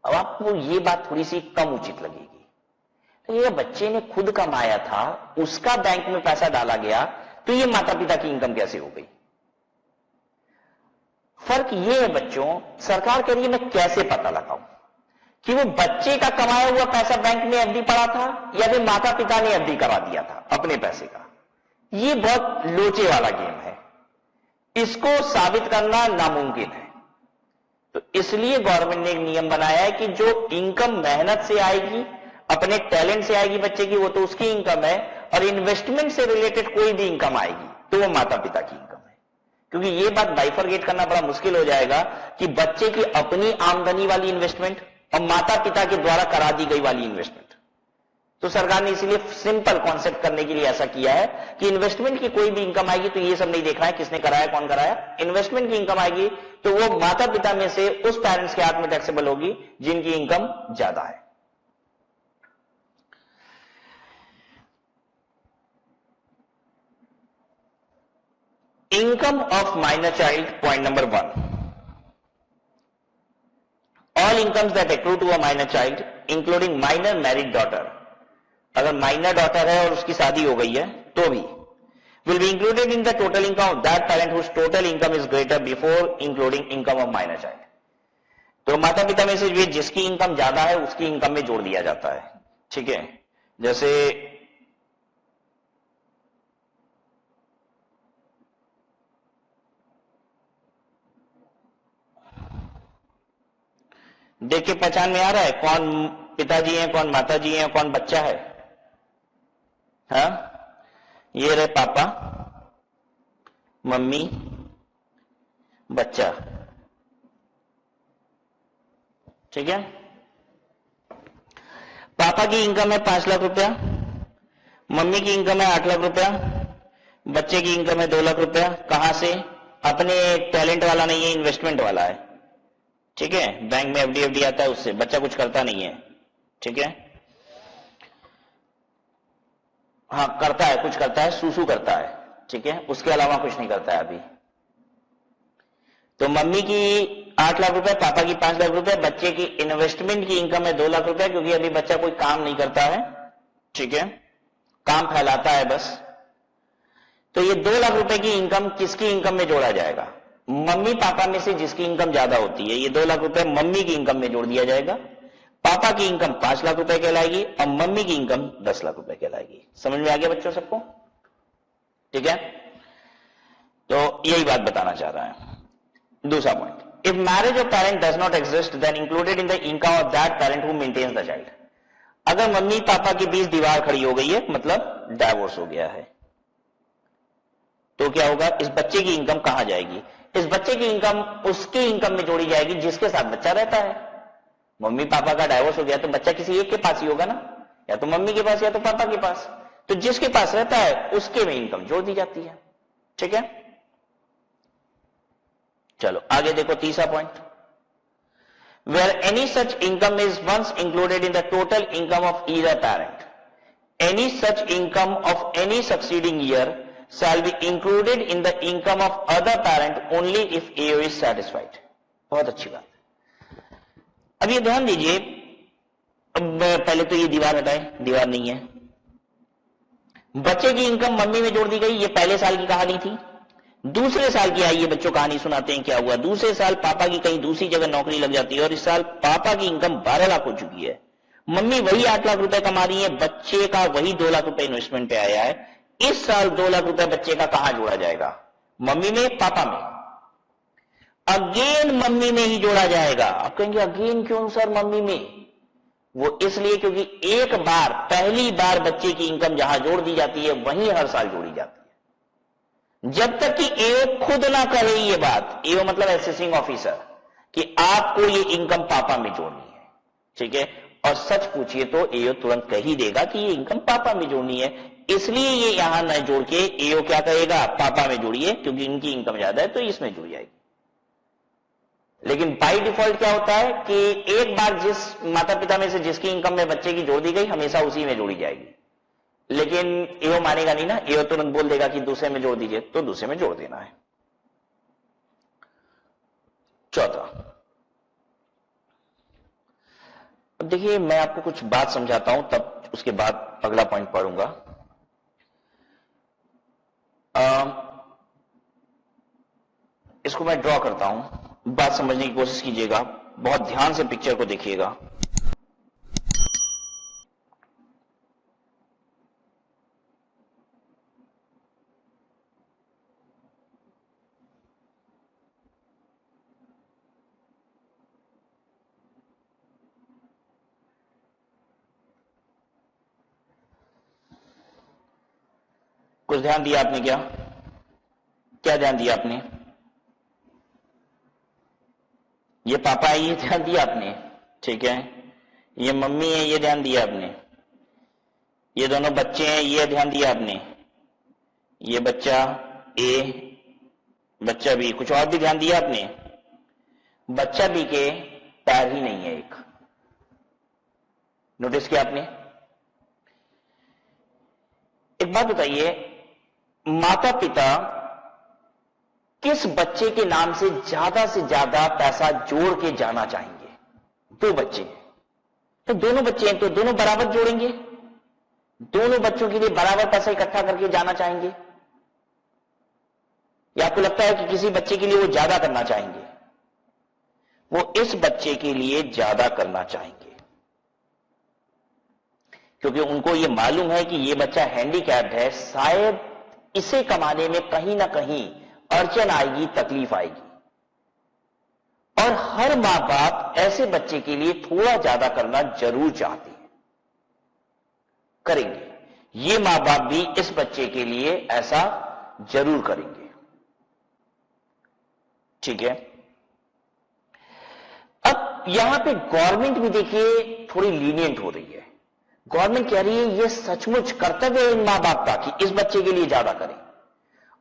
अब आपको ये बात थोड़ी सी कम उचित लगेगी, तो ये बच्चे ने खुद कमाया था, उसका बैंक में पैसा डाला गया, तो ये माता पिता की इनकम कैसे हो गई? फर्क ये है बच्चों, सरकार कह रही है मैं कैसे पता लगाऊं कि वो बच्चे का कमाया हुआ पैसा बैंक में एफडी पड़ा था या फिर माता पिता ने एफडी करा दिया था अपने पैसे का। ये बहुत लोचे वाला गेम है, इसको साबित करना नामुमकिन है। तो इसलिए गवर्नमेंट ने एक नियम बनाया है कि जो इनकम मेहनत से आएगी, अपने टैलेंट से आएगी बच्चे की, वो तो उसकी इनकम है, और इन्वेस्टमेंट से रिलेटेड कोई भी इनकम आएगी तो वो माता पिता की इनकम है। क्योंकि ये बात बाइफरगेट करना बड़ा मुश्किल हो जाएगा कि बच्चे की अपनी आमदनी वाली इन्वेस्टमेंट और माता पिता के द्वारा करा दी गई वाली इन्वेस्टमेंट। तो सरकार ने इसलिए सिंपल कॉन्सेप्ट करने के लिए ऐसा किया है कि इन्वेस्टमेंट की कोई भी इनकम आएगी तो ये सब नहीं देखना है किसने कराया कौन कराया, इन्वेस्टमेंट की इनकम आएगी तो वो माता पिता में से उस पेरेंट्स के हाथ में टैक्सेबल होगी जिनकी इनकम ज्यादा है। Income of minor child, point number 1. All incomes that accrue to a minor child, including minor married daughter. अगर माइनर डॉटर है और उसकी शादी हो गई है तो भी will be included in the total income of that parent whose total income is greater before including income of minor child. तो माता पिता में से जिसकी इनकम ज्यादा है उसकी इनकम में जोड़ दिया जाता है। ठीक है, जैसे देख के पहचान में आ रहा है कौन पिताजी हैं, कौन माताजी हैं, कौन बच्चा है? हाँ, ये रहे पापा, मम्मी, बच्चा। ठीक है, पापा की इनकम है 5 लाख रुपया, मम्मी की इनकम है 8 लाख रुपया, बच्चे की इनकम है 2 लाख रुपया। कहां से? अपने टैलेंट वाला नहीं है, इन्वेस्टमेंट वाला है। ठीक है, बैंक में एफडी आता है उससे, बच्चा कुछ करता नहीं है। ठीक है, हाँ करता है, कुछ करता है, सूसू करता है। ठीक है, उसके अलावा कुछ नहीं करता है अभी। तो मम्मी की 8 लाख रुपए, पापा की 5 लाख रुपए, बच्चे की इन्वेस्टमेंट की इनकम है 2 लाख रुपए, क्योंकि अभी बच्चा कोई काम नहीं करता है। ठीक है, काम फैलाता है बस। तो ये 2 लाख रुपए की इनकम किसकी इनकम में जोड़ा जाएगा? मम्मी पापा में से जिसकी इनकम ज्यादा होती है, ये 2 लाख रुपए मम्मी की इनकम में जोड़ दिया जाएगा। पापा की इनकम 5 लाख रुपए कहलाएगी और मम्मी की इनकम 10 लाख रुपए कहलाएगी। समझ में आ गया बच्चों सबको? ठीक है, तो यही बात बताना चाह रहा है। दूसरा point, if marriage of parent does not exist then included in the income of that parent who maintains the child. अगर मम्मी पापा के बीच दीवार खड़ी हो गई है, मतलब डाइवोर्स हो गया है, तो क्या होगा? इस बच्चे की इनकम कहां जाएगी? इस बच्चे की इनकम उसकी इनकम में जोड़ी जाएगी जिसके साथ बच्चा रहता है। मम्मी पापा का डाइवोर्स हो गया तो बच्चा किसी एक के पास ही होगा ना, या तो मम्मी के पास या तो पापा के पास। तो जिसके पास रहता है उसके में इनकम जोड़ दी जाती है। ठीक है, चलो आगे देखो तीसरा point, where any such income is once included in the total income of either parent, any such income of any succeeding year shall be included in the income of other parent only if AO is satisfied। बहुत अच्छी बात है। अब ये ध्यान दीजिए, अब पहले तो ये दीवार हटाए, दीवार नहीं है। बच्चे की इनकम मम्मी में जोड़ दी गई, ये पहले साल की कहानी थी। दूसरे साल की आइए बच्चों कहानी सुनाते हैं क्या हुआ। दूसरे साल पापा की कहीं दूसरी जगह नौकरी लग जाती है और इस साल पापा की इनकम 12 लाख हो चुकी है। मम्मी वही 8 लाख रुपए कमा रही है, बच्चे का वही 2 लाख रुपए इन्वेस्टमेंट पे आया है। इस साल 2 लाख रुपए बच्चे का कहां जोड़ा जाएगा? मम्मी में, पापा में? अगेन मम्मी में ही जोड़ा जाएगा। आप कहेंगे अगेन क्यों सर मम्मी में? वो इसलिए क्योंकि एक बार, पहली बार बच्चे की इनकम जहां जोड़ दी जाती है वहीं हर साल जोड़ी जाती है, जब तक कि एओ खुद ना कहे ये बात। एओ मतलब असेसिंग ऑफिसर, कि आपको ये इनकम पापा में जोड़नी है। ठीक है, और सच पूछिए तो एओ तुरंत कह ही देगा कि ये इनकम पापा में जोड़नी है। इसलिए ये यहां न जोड़ के एओ क्या कहेगा? पापा में जोड़िए, क्योंकि इनकी इनकम ज्यादा है तो इसमें जुड़ जाएगी। लेकिन बाय डिफॉल्ट क्या होता है कि एक बार जिस माता पिता में से जिसकी इनकम में बच्चे की जोड़ दी गई, हमेशा उसी में जोड़ी जाएगी। लेकिन एओ मानेगा नहीं ना, एओ तुरंत बोल देगा कि दूसरे में जोड़ दीजिए, तो दूसरे में जोड़ देना है। चौथा, अब देखिए मैं आपको कुछ बात समझाता हूं, तब उसके बाद अगला पॉइंट पढ़ूंगा। इसको मैं ड्रॉ करता हूं, बात समझने की कोशिश कीजिएगा, बहुत ध्यान से पिक्चर को देखिएगा। कुछ ध्यान दिया आपने? क्या ध्यान दिया आपने? ये पापा है, ये ध्यान दिया आपने, ठीक है। ये मम्मी है, ये ध्यान दिया आपने। ये दोनों बच्चे हैं, ये ध्यान दिया आपने। ये बच्चा ए, बच्चा बी, कुछ और भी ध्यान दिया आपने? बच्चा बी के पैर ही नहीं है एक, नोटिस किया आपने? एक बात बताइए, माता पिता किस बच्चे के नाम से ज्यादा पैसा जोड़ के जाना चाहेंगे? दो बच्चे हैं, तो दोनों बच्चे हैं तो दोनों बराबर जोड़ेंगे, दोनों बच्चों के लिए बराबर पैसा इकट्ठा करके जाना चाहेंगे, या आपको लगता है कि किसी बच्चे के लिए वो ज्यादा करना चाहेंगे? वो इस बच्चे के लिए ज्यादा करना चाहेंगे, क्योंकि उनको ये मालूम है कि ये बच्चा हैंडीकैप्ड है, शायद इसे कमाने में कहीं ना कहीं अड़चन आएगी, तकलीफ आएगी। और हर मां बाप ऐसे बच्चे के लिए थोड़ा ज्यादा करना जरूर चाहते हैं, करेंगे। ये मां बाप भी इस बच्चे के लिए ऐसा जरूर करेंगे, ठीक है। अब यहां पे गवर्नमेंट भी देखिए थोड़ी लीनियंट हो रही है। गवर्नमेंट कह रही है ये सचमुच कर्तव्य है इन मां बाप का कि इस बच्चे के लिए ज्यादा करें,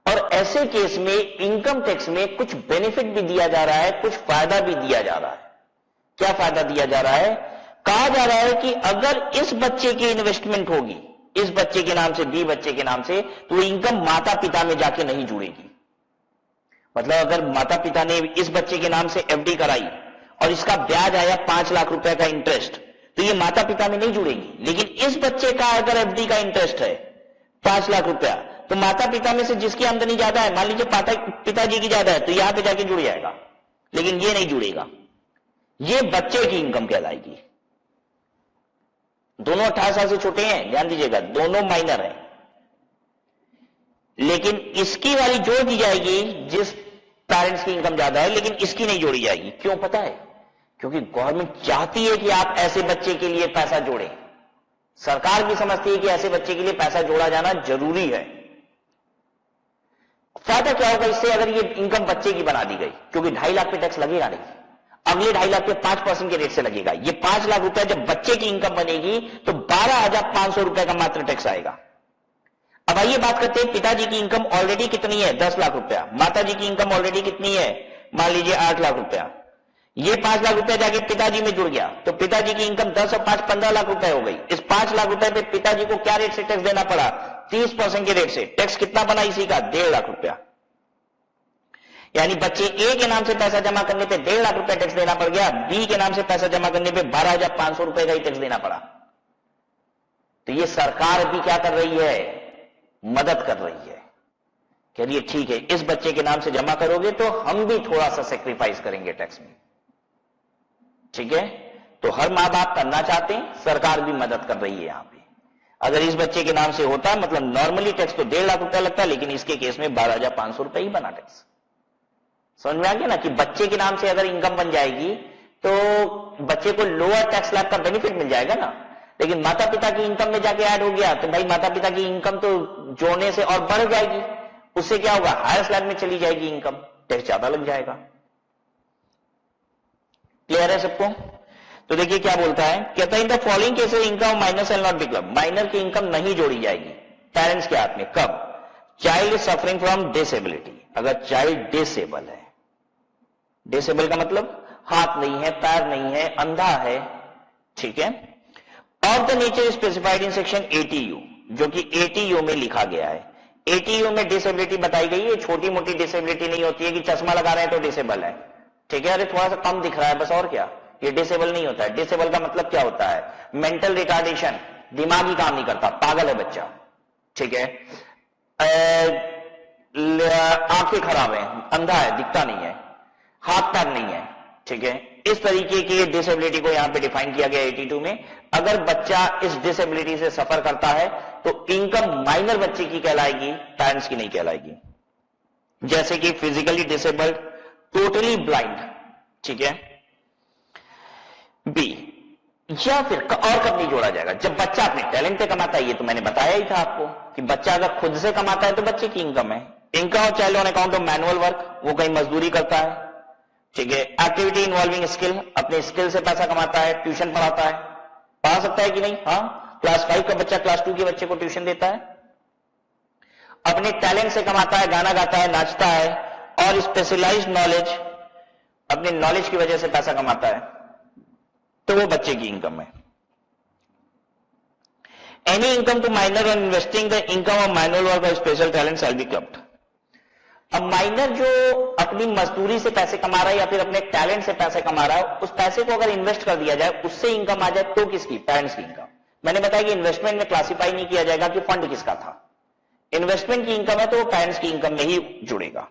और ऐसे केस में इनकम टैक्स में कुछ बेनिफिट भी दिया जा रहा है, कुछ फायदा भी दिया जा रहा है। क्या फायदा दिया जा रहा है? कहा जा रहा है कि अगर इस बच्चे की इन्वेस्टमेंट होगी, इस बच्चे के नाम से, बी बच्चे के नाम से, तो इनकम माता पिता में जाके नहीं जुड़ेगी। मतलब अगर माता पिता ने इस बच्चे के नाम से एफडी कराई और इसका ब्याज आया 5 लाख रुपए का इंटरेस्ट, तो ये माता पिता में नहीं जुड़ेगी। लेकिन इस बच्चे का अगर एफडी का इंटरेस्ट है 5 लाख रुपया, तो माता पिता में से जिसकी आमदनी ज्यादा है, मान लीजिए पिताजी की ज्यादा है, तो यहां पे जाके जुड़ जाएगा, लेकिन ये नहीं जुड़ेगा। ये बच्चे की इनकम कहलाएगी। दोनों 18 साल से छोटे हैं, ध्यान दीजिएगा, दोनों माइनर हैं, लेकिन इसकी वाली जोड़ दी जाएगी जिस पेरेंट्स की इनकम ज्यादा है, लेकिन इसकी नहीं जोड़ी जाएगी। क्यों पता है? क्योंकि गवर्नमेंट चाहती है कि आप ऐसे बच्चे के लिए पैसा जोड़ें। सरकार भी समझती है कि ऐसे बच्चे के लिए पैसा जोड़ा जाना जरूरी है। फायदा क्या होगा इससे? अगर ये इनकम बच्चे की बना दी गई, क्योंकि 2.5 लाख पे टैक्स लगेगा नहीं, अगले 2.5 लाख पे 5% के रेट से लगेगा। ये 5 लाख रुपए जब बच्चे की इनकम बनेगी तो 12,500 रुपए का मात्र टैक्स आएगा। अब आइए बात करते हैं, पिताजी की इनकम ऑलरेडी कितनी है? 10 लाख रुपया। माताजी की इनकम ऑलरेडी कितनी है? मान लीजिए 8 लाख रुपया। ये 5 लाख रुपया जाके पिताजी में जुड़ गया, तो पिताजी की इनकम 10 और 5 15 लाख रुपए हो गई। इस 5 लाख रुपए पे पिताजी को क्या रेट से टैक्स देना पड़ा? 30% के रेट से। टैक्स कितना बना इसी का? 1.5 लाख रुपया। यानी बच्चे ए के नाम से पैसा जमा करने पे 1.5 लाख रुपया टैक्स देना पड़ गया, बी के नाम से पैसा जमा करने पे 12,500 रुपए का ही टैक्स देना पड़ा। तो ये सरकार भी क्या कर रही है? मदद कर रही है, कह रही है ठीक है, इस बच्चे के नाम से जमा करोगे तो हम भी थोड़ा सा सेक्रीफाइस करेंगे टैक्स में, ठीक है। तो हर मां बाप करना चाहते हैं, सरकार भी मदद कर रही है यहां पे। अगर इस बच्चे के नाम से होता, मतलब नॉर्मली टैक्स तो 1.5 लाख रुपया लगता, लेकिन इसके केस में 12,500 रुपए ही बना टैक्स। समझ में आ गया ना कि बच्चे के नाम से अगर इनकम बन जाएगी तो बच्चे को लोअर टैक्स स्लैब का बेनिफिट मिल जाएगा ना, लेकिन माता पिता की इनकम में जाके ऐड हो गया तो भाई माता पिता की इनकम तो जोड़ने से और बढ़ जाएगी, उससे क्या होगा? हायर स्लैब में चली जाएगी इनकम, टैक्स ज्यादा लग जाएगा। क्लियर है सबको? तो देखिए क्या बोलता है, कहता है in the following cases income minus will not be club. Minor की इनकम नहीं जोड़ी जाएगी पेरेंट्स के हाथ में। कब? चाइल्ड सफरिंग फ्रॉम डिसेबिलिटी, अगर चाइल्ड डिसेबल है, डिसेबल का मतलब हाथ नहीं है, पैर नहीं है, अंधा है, ठीक है। Of the nature specified in section 80U, जो कि 80U में लिखा गया है। 80U में डिसेबिलिटी बताई गई है, छोटी मोटी डिसेबिलिटी नहीं होती है कि चश्मा लगा रहे हैं तो डिसेबल है, ठीक है, अरे थोड़ा सा कम दिख रहा है बस, और क्या, ये डिसेबल नहीं होता है। डिसेबल का मतलब क्या होता है? मेंटल रिटार्डेशन, दिमागी काम नहीं करता, पागल है बच्चा, ठीक है, आंखें खराब है, अंधा है, दिखता नहीं है, हाथ पैर नहीं है, ठीक है। इस तरीके की डिसेबिलिटी को यहां पे डिफाइन किया गया 82 में। अगर बच्चा इस डिसेबिलिटी से सफर करता है तो इनकम माइनर बच्चे की कहलाएगी, पेरेंट्स की नहीं कहलाएगी। जैसे कि फिजिकली डिसेबल्ड, टोटली ब्लाइंड, ठीक है। बी, या फिर और कब नहीं जोड़ा जाएगा? जब बच्चा अपने टैलेंट पे कमाता है, ये तो मैंने बताया ही था आपको कि बच्चा अगर खुद से कमाता है तो बच्चे की इनकम है। इनकम और child on account of manual work, वो कहीं मजदूरी करता है, ठीक है। एक्टिविटी इन्वॉल्विंग स्किल, अपने स्किल से पैसा कमाता है, ट्यूशन पढ़ाता है, पढ़ा सकता है कि नहीं? हाँ, क्लास 5 का बच्चा क्लास 2 के बच्चे को ट्यूशन देता है, अपने टैलेंट से कमाता है, गाना गाता है, नाचता है, और स्पेशलाइज्ड नॉलेज, अपने नॉलेज की वजह से पैसा कमाता है, तो वो बच्चे की इनकम है। Any income to minor on investing the income of manual work और special talent shall be clubbed. अब माइनर जो अपनी मजदूरी से पैसे कमा रहा है या फिर अपने टैलेंट से पैसे कमा रहा है, उस पैसे को अगर इन्वेस्ट कर दिया जाए, उससे इनकम आ जाए, तो किसकी? पेरेंट्स की इनकम। मैंने बताया कि इन्वेस्टमेंट में क्लासिफाई नहीं किया जाएगा कि फंड किसका था। इन्वेस्टमेंट की इनकम है तो वो पेरेंट्स की इनकम में ही जुड़ेगा।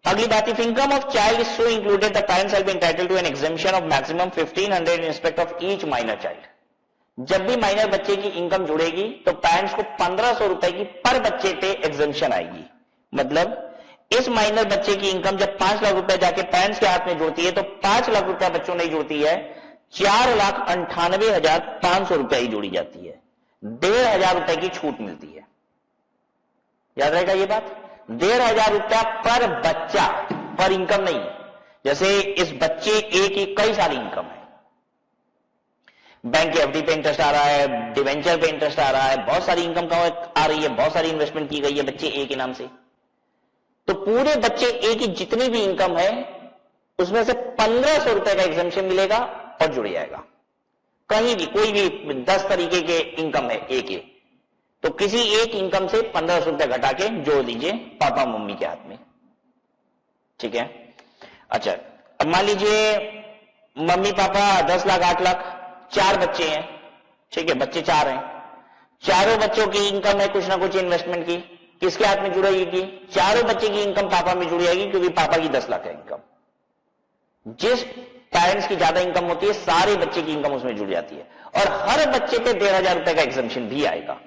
अगली बात, if income of child is so included the parents will be entitled to an exemption of maximum 1500 in respect of each minor child. जब भी माइनर बच्चे की इनकम जुड़ेगी तो पेरेंट्स को 1500 रुपए की पर बच्चे पे एग्जेम्पशन आएगी। मतलब इस माइनर बच्चे की इनकम जब 5 लाख रुपए जाके पेरेंट्स के हाथ में जुड़ती है तो 5 लाख रुपए बच्चों नहीं जुड़ती है, 4,98,500 रुपए ही जोड़ी जाती है। 1,500 रुपए की छूट मिलती है। याद रहेगा ये बात? 1,500 रुपया पर बच्चा, पर इनकम नहीं। जैसे इस बच्चे ए की कई सारी इनकम है, बैंक के एफडी पे इंटरेस्ट आ रहा है, डिवेंचर पे इंटरेस्ट आ रहा है, बहुत सारी इनकम आ रही है, बहुत सारी इन्वेस्टमेंट की गई है बच्चे ए के नाम से। तो पूरे बच्चे ए की जितनी भी इनकम है उसमें से 1500 रुपए का एग्जेम्पशन मिलेगा और जुड़ जाएगा। कहीं भी कोई भी 10 तरीके के इनकम है ए के, तो किसी एक इनकम से 1500 रुपए घटा के जोड़ दीजिए पापा मम्मी के हाथ में, ठीक है। अच्छा, अब मान लीजिए मम्मी पापा 10 लाख 8 लाख, 4 बच्चे हैं, ठीक है, बच्चे 4 हैं, चारों बच्चों की इनकम है कुछ ना कुछ इन्वेस्टमेंट की, किसके हाथ में जुड़ेगी? चारों बच्चे की इनकम पापा में जुड़ जाएगी, क्योंकि पापा की 10 लाख है इनकम। जिस पेरेंट्स की ज्यादा इनकम होती है सारे बच्चे की इनकम उसमें जुड़ जाती है, और हर बच्चे पे 1,500 रुपए का एग्जेम्पशन भी आएगा।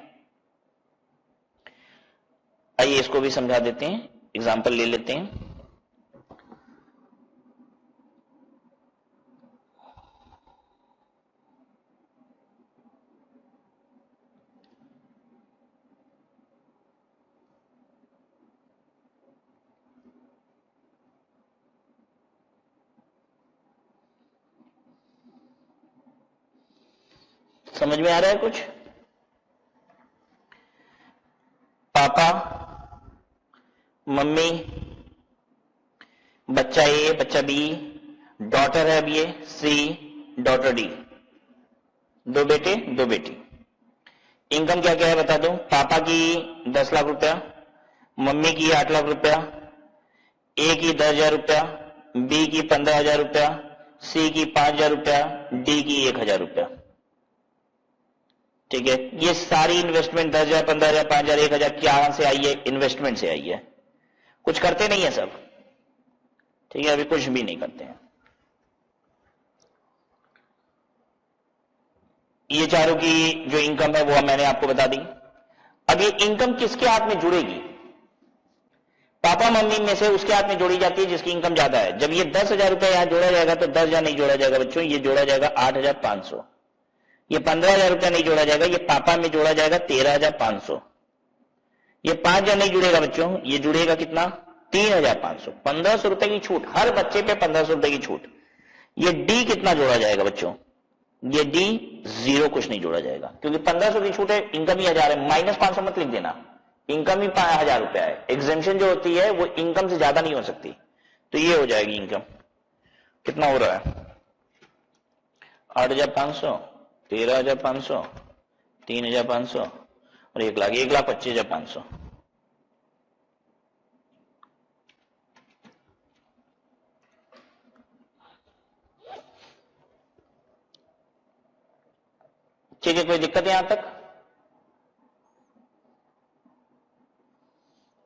आइए इसको भी समझा देते हैं, एग्जाम्पल ले लेते हैं। समझ में आ रहा है कुछ? पापा, मम्मी, बच्चा ए, बच्चा बी, डॉटर है बी, सी, डॉटर डी, 2 बेटे 2 बेटी। इनकम क्या क्या है बता दो। पापा की 10 लाख रुपया, मम्मी की 8 लाख रुपया, ए की 10,000 रुपया, बी की 15,000 रुपया, सी की 5,000 रुपया, डी की 1,000 रुपया, ठीक है। ये सारी इन्वेस्टमेंट 10,000 15,000 5,000 1,000 क्या से आई है? इन्वेस्टमेंट से आई है। कुछ करते नहीं है सब, ठीक है, अभी कुछ भी नहीं करते हैं। ये चारों की जो इनकम है वो मैंने आपको बता दी। अब ये इनकम किसके हाथ में जुड़ेगी? पापा मम्मी में से उसके हाथ में जोड़ी जाती है जिसकी इनकम ज्यादा है। जब ये 10,000 रुपए यहां जोड़ा जाएगा तो 10,000 नहीं जोड़ा जाएगा बच्चों, ये जोड़ा जाएगा 8,500। ये 15,000 रुपया नहीं जोड़ा जाएगा, ये पापा में जोड़ा जाएगा 13,500। ये 5,000 नहीं जुड़ेगा बच्चों, ये जुड़ेगा कितना? 3,500। 1,500 रुपए की छूट, हर बच्चे पे 1,500 रुपए की छूट। ये डी कितना जोड़ा जाएगा बच्चों? ये डी 0, कुछ नहीं जोड़ा जाएगा, क्योंकि 1,500 की छूट है, इनकम ही 1,000 है। -500 मत लिख देना, इनकम ही 1,000 रुपया है। एग्जेम्पशन जो होती है वो इनकम से ज्यादा नहीं हो सकती। तो ये हो जाएगी इनकम। कितना हो रहा है? 8,500, 13,500, 3,500 और 1,00,000, 1,25,500। ठीक है, कोई दिक्कत है यहां तक?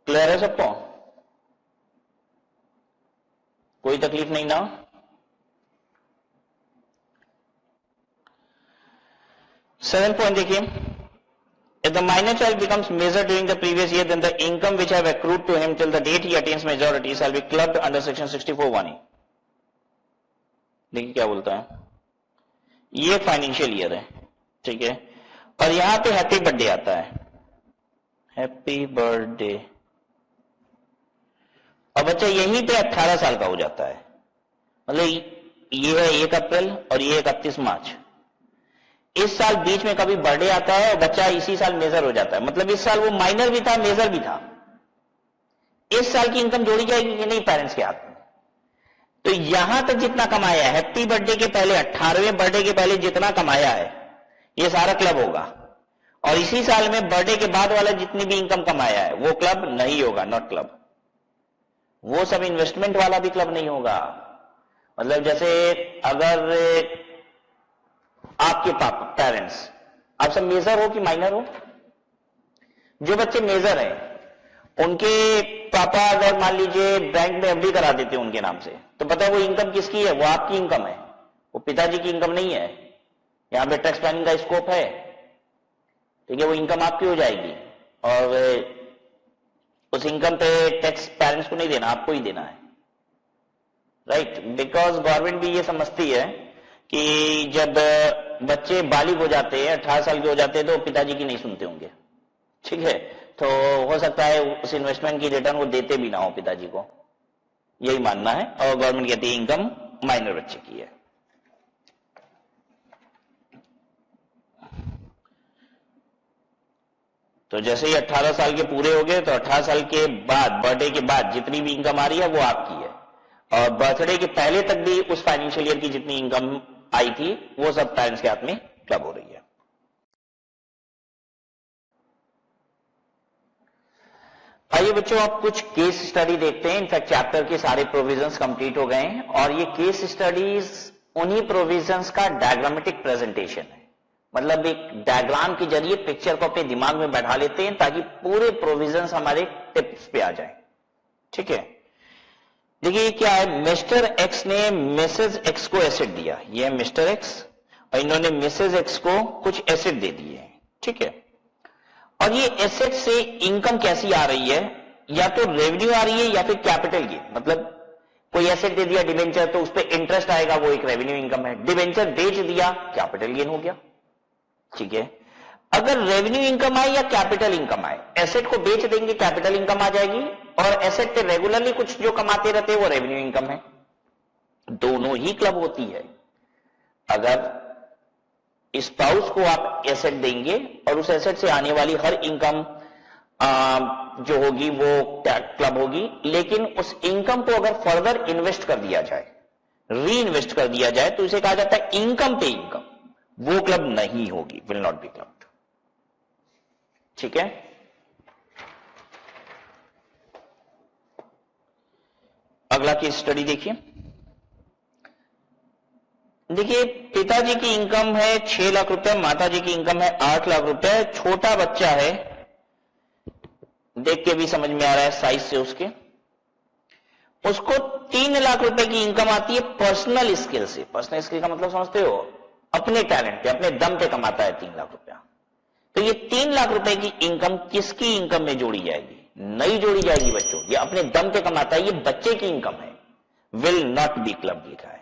क्लियर है सबको? कोई तकलीफ नहीं ना? सेवन पॉइंट देखिए, if the minor child becomes major during the previous year, then the income which have accrued to him till the date he attains majority shall be clubbed under section 64(1)(e). देखिए क्या बोलता है, ये financial year है, ठीक है, और यहां पे हैप्पी बर्थडे आता है, हैप्पी बर्थडे, और बच्चा यहीं पे 18 साल का हो जाता है, मतलब ये है 1 अप्रैल और ये 31 मार्च। इस साल बीच में कभी बर्थडे आता है और बच्चा इसी साल मेजर हो जाता है, मतलब इस साल वो माइनर भी था मेजर भी था। इस साल की इनकम जोड़ी जाएगी कि नहीं पेरेंट्स के हाथ में? तो यहां तक जितना कमाया है हैप्पी बर्थडे के पहले, 18वें बर्थडे के पहले जितना कमाया है ये सारा क्लब होगा, और इसी साल में बर्थडे के बाद वाला जितनी भी इनकम कमाया है वो क्लब नहीं होगा, नॉट क्लब। वो सब इन्वेस्टमेंट वाला भी क्लब नहीं होगा। मतलब जैसे अगर आपके पेरेंट्स, आप सब मेजर हो कि माइनर हो? जो बच्चे मेजर हैं उनके पापा अगर मान लीजिए बैंक में एफडी करा देते हैं उनके नाम से, तो पता है वो इनकम किसकी है? वो आपकी इनकम है, वो पिताजी की इनकम नहीं है। यहां पे टैक्स प्लानिंग का स्कोप है, ठीक है, वो इनकम आपकी हो जाएगी और उस इनकम पे टैक्स पेरेंट्स को नहीं देना, आपको ही देना है, राइट? बिकॉज गवर्नमेंट भी ये समझती है कि जब बच्चे बालिग हो जाते हैं, 18 साल के हो जाते हैं, तो पिताजी की नहीं सुनते होंगे, ठीक है, तो हो सकता है उस इन्वेस्टमेंट की रिटर्न वो देते भी ना हो पिताजी को, यही मानना है। और गवर्नमेंट कहती है इनकम माइनर बच्चे की है। तो जैसे ही 18 साल के पूरे हो गए तो 18 साल के बाद, बर्थडे के बाद जितनी भी इनकम आ रही है वो आपकी है, और बर्थडे के पहले तक भी उस फाइनेंशियल ईयर की जितनी इनकम आई थी वो सब पेरेंट्स के हाथ में क्लब हो रही है। आइए बच्चों, आप कुछ केस स्टडी देखते हैं। इनफैक्ट चैप्टर के सारे प्रोविजंस कंप्लीट हो गए हैं, और ये केस स्टडीज उन्हीं प्रोविजंस का डायग्रामेटिक प्रेजेंटेशन है। मतलब एक डायग्राम के जरिए पिक्चर को अपने दिमाग में बैठा लेते हैं ताकि पूरे प्रोविजंस हमारे टिप्स पे आ जाए, ठीक है। देखिए क्या है, मिस्टर एक्स ने मिसेज एक्स को एसेट दिया, ये है मिस्टर एक्स, और इन्होंने मिसेज एक्स को कुछ एसेट दे दिए, ठीक है। और ये एसेट से इनकम कैसी आ रही है, या तो रेवेन्यू आ रही है या फिर कैपिटल गेन। मतलब कोई एसेट दे दिया डिबेंचर, तो उस पर इंटरेस्ट आएगा, वो एक रेवेन्यू इनकम है। डिबेंचर बेच दिया, कैपिटल गेन हो गया, ठीक है। अगर रेवेन्यू इनकम आए या कैपिटल इनकम आए, एसेट को बेच देंगे कैपिटल इनकम आ जाएगी, और एसेट पे रेगुलरली कुछ जो कमाते रहते हैं वो रेवेन्यू इनकम है। दोनों ही क्लब होती है। अगर स्पाउस को आप एसेट देंगे और उस एसेट से आने वाली हर इनकम जो होगी वो क्लब होगी, लेकिन उस इनकम को अगर फर्दर इन्वेस्ट कर दिया जाए, री इन्वेस्ट कर दिया जाए, तो इसे कहा जाता है इनकम पे इनकम, वो क्लब नहीं होगी, विल नॉट बी क्लब्ड, ठीक है। अगला केस स्टडी देखिए। देखिए पिताजी की इनकम है 6 लाख रुपए, माताजी की इनकम है 8 लाख रुपए। छोटा बच्चा है, देख के भी समझ में आ रहा है साइज से उसको 3 लाख रुपए की इनकम आती है पर्सनल स्किल से। पर्सनल स्किल का मतलब समझते हो, अपने टैलेंट पे, अपने दम पे कमाता है 3 लाख रुपया। तो ये 3 लाख रुपए की इनकम किसकी इनकम में जोड़ी जाएगी? नहीं जोड़ी जाएगी बच्चों, ये अपने दम पे कमाता है, ये बच्चे की इनकम है, विल नॉट बी क्लब लिखा है।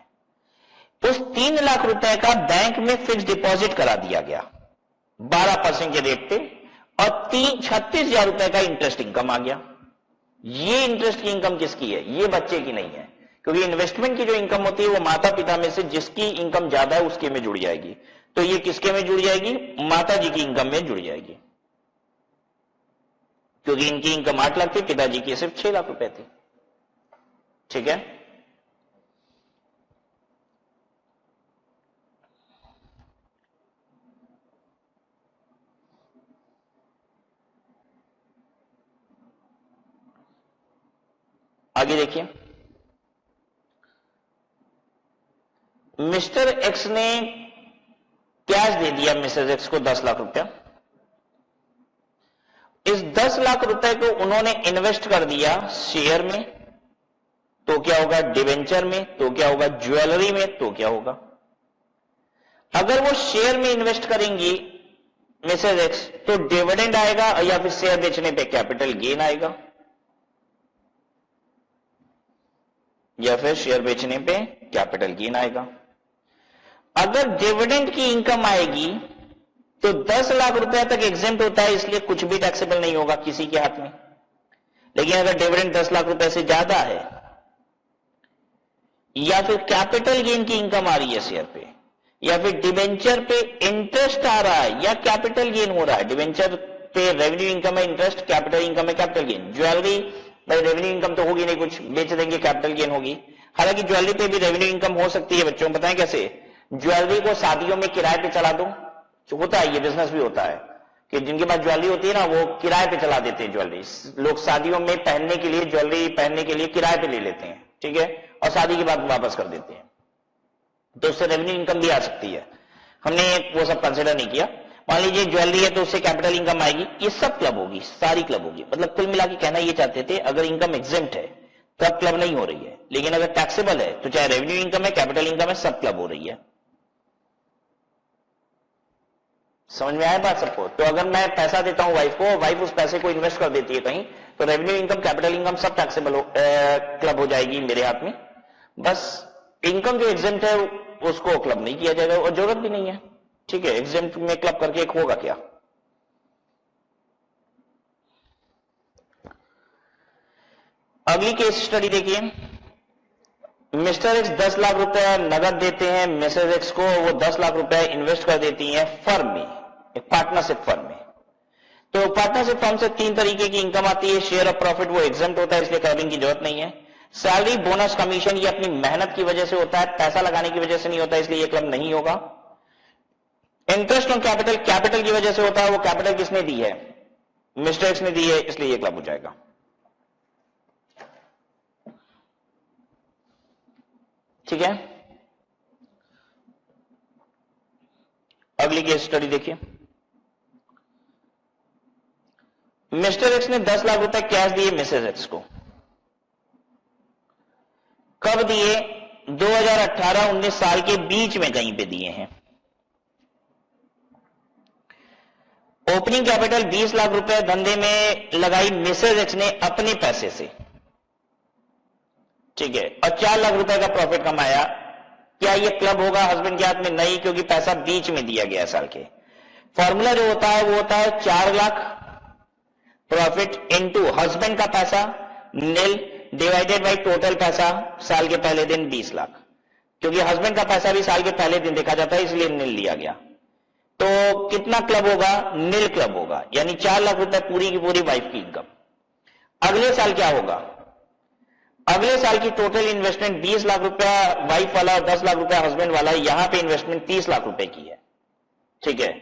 उस 3 लाख रुपए का बैंक में फिक्स डिपॉजिट करा दिया गया 12% के रेट पे, और 36,000 रुपए का इंटरेस्ट इनकम आ गया। ये इंटरेस्ट की इनकम किसकी है? ये बच्चे की नहीं है, क्योंकि इन्वेस्टमेंट की जो इनकम होती है वो माता पिता में से जिसकी इनकम ज्यादा है उसके में जुड़ जाएगी। तो ये किसके में जुड़ जाएगी? माता जी की इनकम में जुड़ जाएगी, क्योंकि इनकी इनकम 8 लाख थी, पिताजी की सिर्फ 6 लाख रुपए थी। ठीक है। आगे देखिए, मिस्टर एक्स ने कैश दे दिया मिसेज एक्स को 10 लाख रुपया। इस 10 लाख रुपए को उन्होंने इन्वेस्ट कर दिया शेयर में, तो क्या होगा? डिवेंचर में, तो क्या होगा? ज्वेलरी में, तो क्या होगा? अगर वो शेयर में इन्वेस्ट करेंगी मिसेज एक्स तो डिविडेंड आएगा, या फिर शेयर बेचने पे कैपिटल गेन आएगा, या फिर शेयर बेचने पे कैपिटल गेन आएगा। अगर डिविडेंड की इनकम आएगी तो 10 लाख रुपए तक एग्जेम्प्ट होता है, इसलिए कुछ भी टैक्सेबल नहीं होगा किसी के हाथ में। लेकिन अगर डिविडेंड 10 लाख रुपए से ज्यादा है, या फिर कैपिटल गेन की इनकम आ रही है शेयर पे, या फिर डिवेंचर पे इंटरेस्ट आ रहा है, या कैपिटल गेन हो रहा है, डिवेंचर पे रेवेन्यू इनकम है, इंटरेस्ट, कैपिटल इनकम है, कैपिटल गेन। ज्वेलरी भाई रेवेन्यू इनकम तो होगी नहीं, कुछ बेच देंगे, कैपिटल गेन होगी। हालांकि ज्वेलरी पे भी रेवेन्यू इनकम हो सकती है बच्चों, बताएं कैसे? ज्वेलरी को शादियों में किराए पे चला दो, जो होता है, ये बिजनेस भी होता है कि जिनके पास ज्वेलरी होती है ना, वो किराए पे चला देते हैं ज्वेलरी। लोग शादियों में पहनने के लिए, ज्वेलरी पहनने के लिए किराए पे ले लेते हैं, ठीक है, और शादी के बाद वापस कर देते हैं, तो उससे रेवेन्यू इनकम भी आ सकती है। हमने वो सब कंसिडर नहीं किया। मान लीजिए ज्वेलरी है तो उससे कैपिटल इनकम आएगी, ये सब क्लब होगी, सारी क्लब होगी। मतलब कुल मिला के कहना ये चाहते थे, अगर इनकम एग्जेम्प्ट है तब क्लब नहीं हो रही है, लेकिन अगर टैक्सेबल है तो चाहे रेवेन्यू इनकम है, कैपिटल इनकम है, सब क्लब हो रही है। समझ में आया बात सबको? तो अगर मैं पैसा देता हूं वाइफ को, वाइफ उस पैसे को इन्वेस्ट कर देती है कहीं, तो रेवेन्यू इनकम, कैपिटल इनकम सब टैक्सेबल क्लब हो जाएगी मेरे हाथ में। बस इनकम जो एग्जेम्प्ट है उसको क्लब नहीं किया जाएगा, और जरूरत भी नहीं है, ठीक है। एग्जेम्प्ट में क्लब करके एक होगा क्या? अगली केस स्टडी देखिए। मिस्टर एक्स 10 लाख रुपए नगद देते हैं मिसेज एक्स को, वो 10 लाख रुपए इन्वेस्ट कर देती हैं फर्म में, एक पार्टनरशिप फर्म में। तो पार्टनरशिप फर्म से 3 तरीके की इनकम आती है। शेयर ऑफ प्रॉफिट वो एग्जेम्प्ट होता है, इसलिए क्लबिंग की जरूरत नहीं है। सैलरी, बोनस, कमीशन ये अपनी मेहनत की वजह से होता है, पैसा लगाने की वजह से नहीं होता, इसलिए ये क्लब नहीं होगा। इंटरेस्ट ऑन कैपिटल, कैपिटल की वजह से होता है, वो कैपिटल किसने दी है? मिस्टर एक्स ने दी है, इसलिए ये क्लब हो जाएगा। ठीक है। अगली केस स्टडी देखिए। मिस्टर एक्स ने 10 लाख रुपए कैश दिए मिसेज एक्स को। कब दिए? 2018-19 साल के बीच में कहीं पे दिए हैं। ओपनिंग कैपिटल 20 लाख रुपए धंधे में लगाई मिसेज एक्स ने अपने पैसे से, ठीक है, और 4 लाख रुपए का प्रॉफिट कमाया। क्या ये क्लब होगा हस्बैंड के हाथ में? नहीं, क्योंकि पैसा बीच में दिया गया साल के। फॉर्मूला जो होता है वो होता है 4 लाख प्रॉफिट इनटू हस्बैंड का पैसा नील डिवाइडेड बाई टोटल पैसा साल के पहले दिन 20 लाख। क्योंकि हस्बैंड का पैसा भी साल के पहले दिन देखा जाता है, इसलिए नील लिया गया। तो कितना क्लब होगा? नील क्लब होगा, यानी 4 लाख रुपए पूरी की पूरी वाइफ की इनकम। अगले साल क्या होगा? अगले साल की टोटल इन्वेस्टमेंट 20 लाख रुपया वाइफ वाला और 10 लाख रुपया हस्बैंड वाला, यहां पे इन्वेस्टमेंट 30 लाख रुपए की है, ठीक है।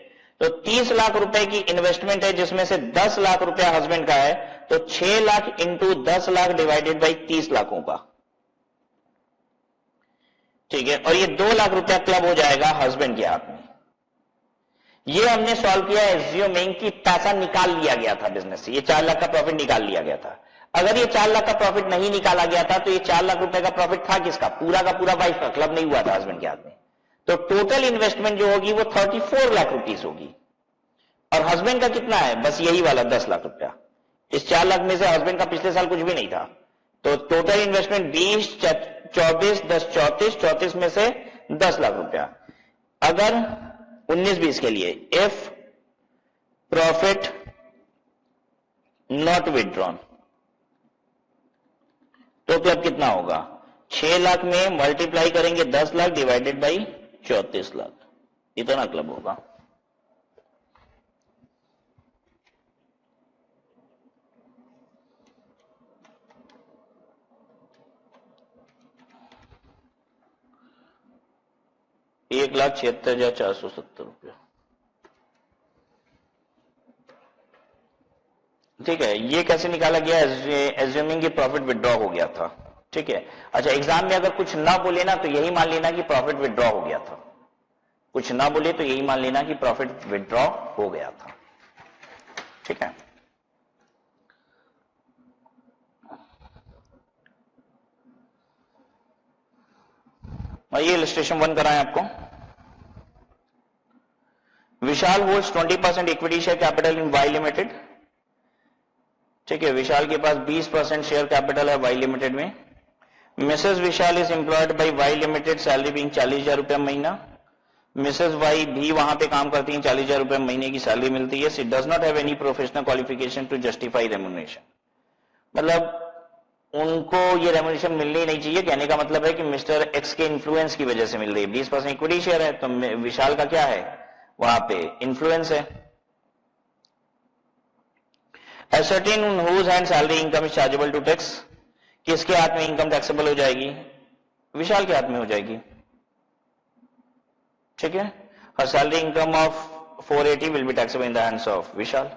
तो 30 लाख रुपए की इन्वेस्टमेंट है, जिसमें से 10 लाख रुपया हस्बैंड का है, तो 6 lakh into 10 lakh divided by 30 लाखों का, ठीक है। और ये 2 लाख रुपया क्लब हो जाएगा हस्बैंड के हाथ में। ये हमने सॉल्व किया एज्यूमिंग कि पैसा निकाल लिया गया था बिजनेस से, ये 4 लाख का प्रॉफिट निकाल लिया गया था। अगर ये 4 लाख का प्रॉफिट नहीं निकाला गया था तो ये 4 लाख रुपए का प्रॉफिट था किसका? पूरा का पूरा वाइफ का, क्लब नहीं हुआ था हस्बैंड के हाथ में। तो टोटल इन्वेस्टमेंट जो होगी वो 34 लाख रुपीस होगी। और हस्बैंड का कितना है? बस यही वाला 10 लाख रुपया। इस 4 लाख में से हस्बैंड का पिछले साल कुछ भी नहीं था, तो टोटल इन्वेस्टमेंट 20, 24, 10, 34 में से 10 लाख रुपया। अगर 19-20 के लिए इफ प्रॉफिट नॉट विथड्रॉन, तो क्लब कितना होगा? 6 लाख में मल्टीप्लाई करेंगे 10 लाख डिवाइडेड बाई 34 लाख, इतना क्लब होगा। 1,76,470 रुपया। ठीक है, ये कैसे निकाला गया? एज्यूमिंग कि प्रॉफिट विड्रॉ हो गया था। ठीक है, अच्छा एग्जाम में अगर कुछ ना बोले ना तो यही मान लेना कि प्रॉफिट विड्रॉ हो गया था। कुछ ना बोले तो यही मान लेना कि प्रॉफिट विड्रॉ हो गया था। ठीक है, और ये इलस्ट्रेशन 1 कराएं आपको। Vishal holds 20% equity share capital in Y limited. ठीक है, विशाल के पास 20% शेयर कैपिटल है वाई लिमिटेड में। Mrs Vishal is employed by Y limited, salary being 40,000 रुपया महीना। मिसेस वाई भी वहां पे काम करती हैं, 40,000 रुपये महीने की सैलरी मिलती है। She does not have any professional qualification to justify remuneration. मतलब उनको ये रेम्यूनरेशन मिलनी ही नहीं चाहिए। कहने का मतलब है कि मिस्टर एक्स के इन्फ्लुएंस की वजह से मिल रही है। 20% इक्विटी शेयर है तो विशाल का क्या है वहां पे? इन्फ्लुएंस है। Ascertain on whose hand salary income is chargeable to tax. किसके हाथ में इनकम टैक्सेबल हो जाएगी? विशाल के हाथ में हो जाएगी। ठीक है, her salary income of 480 will be taxable in the hands of Vishal.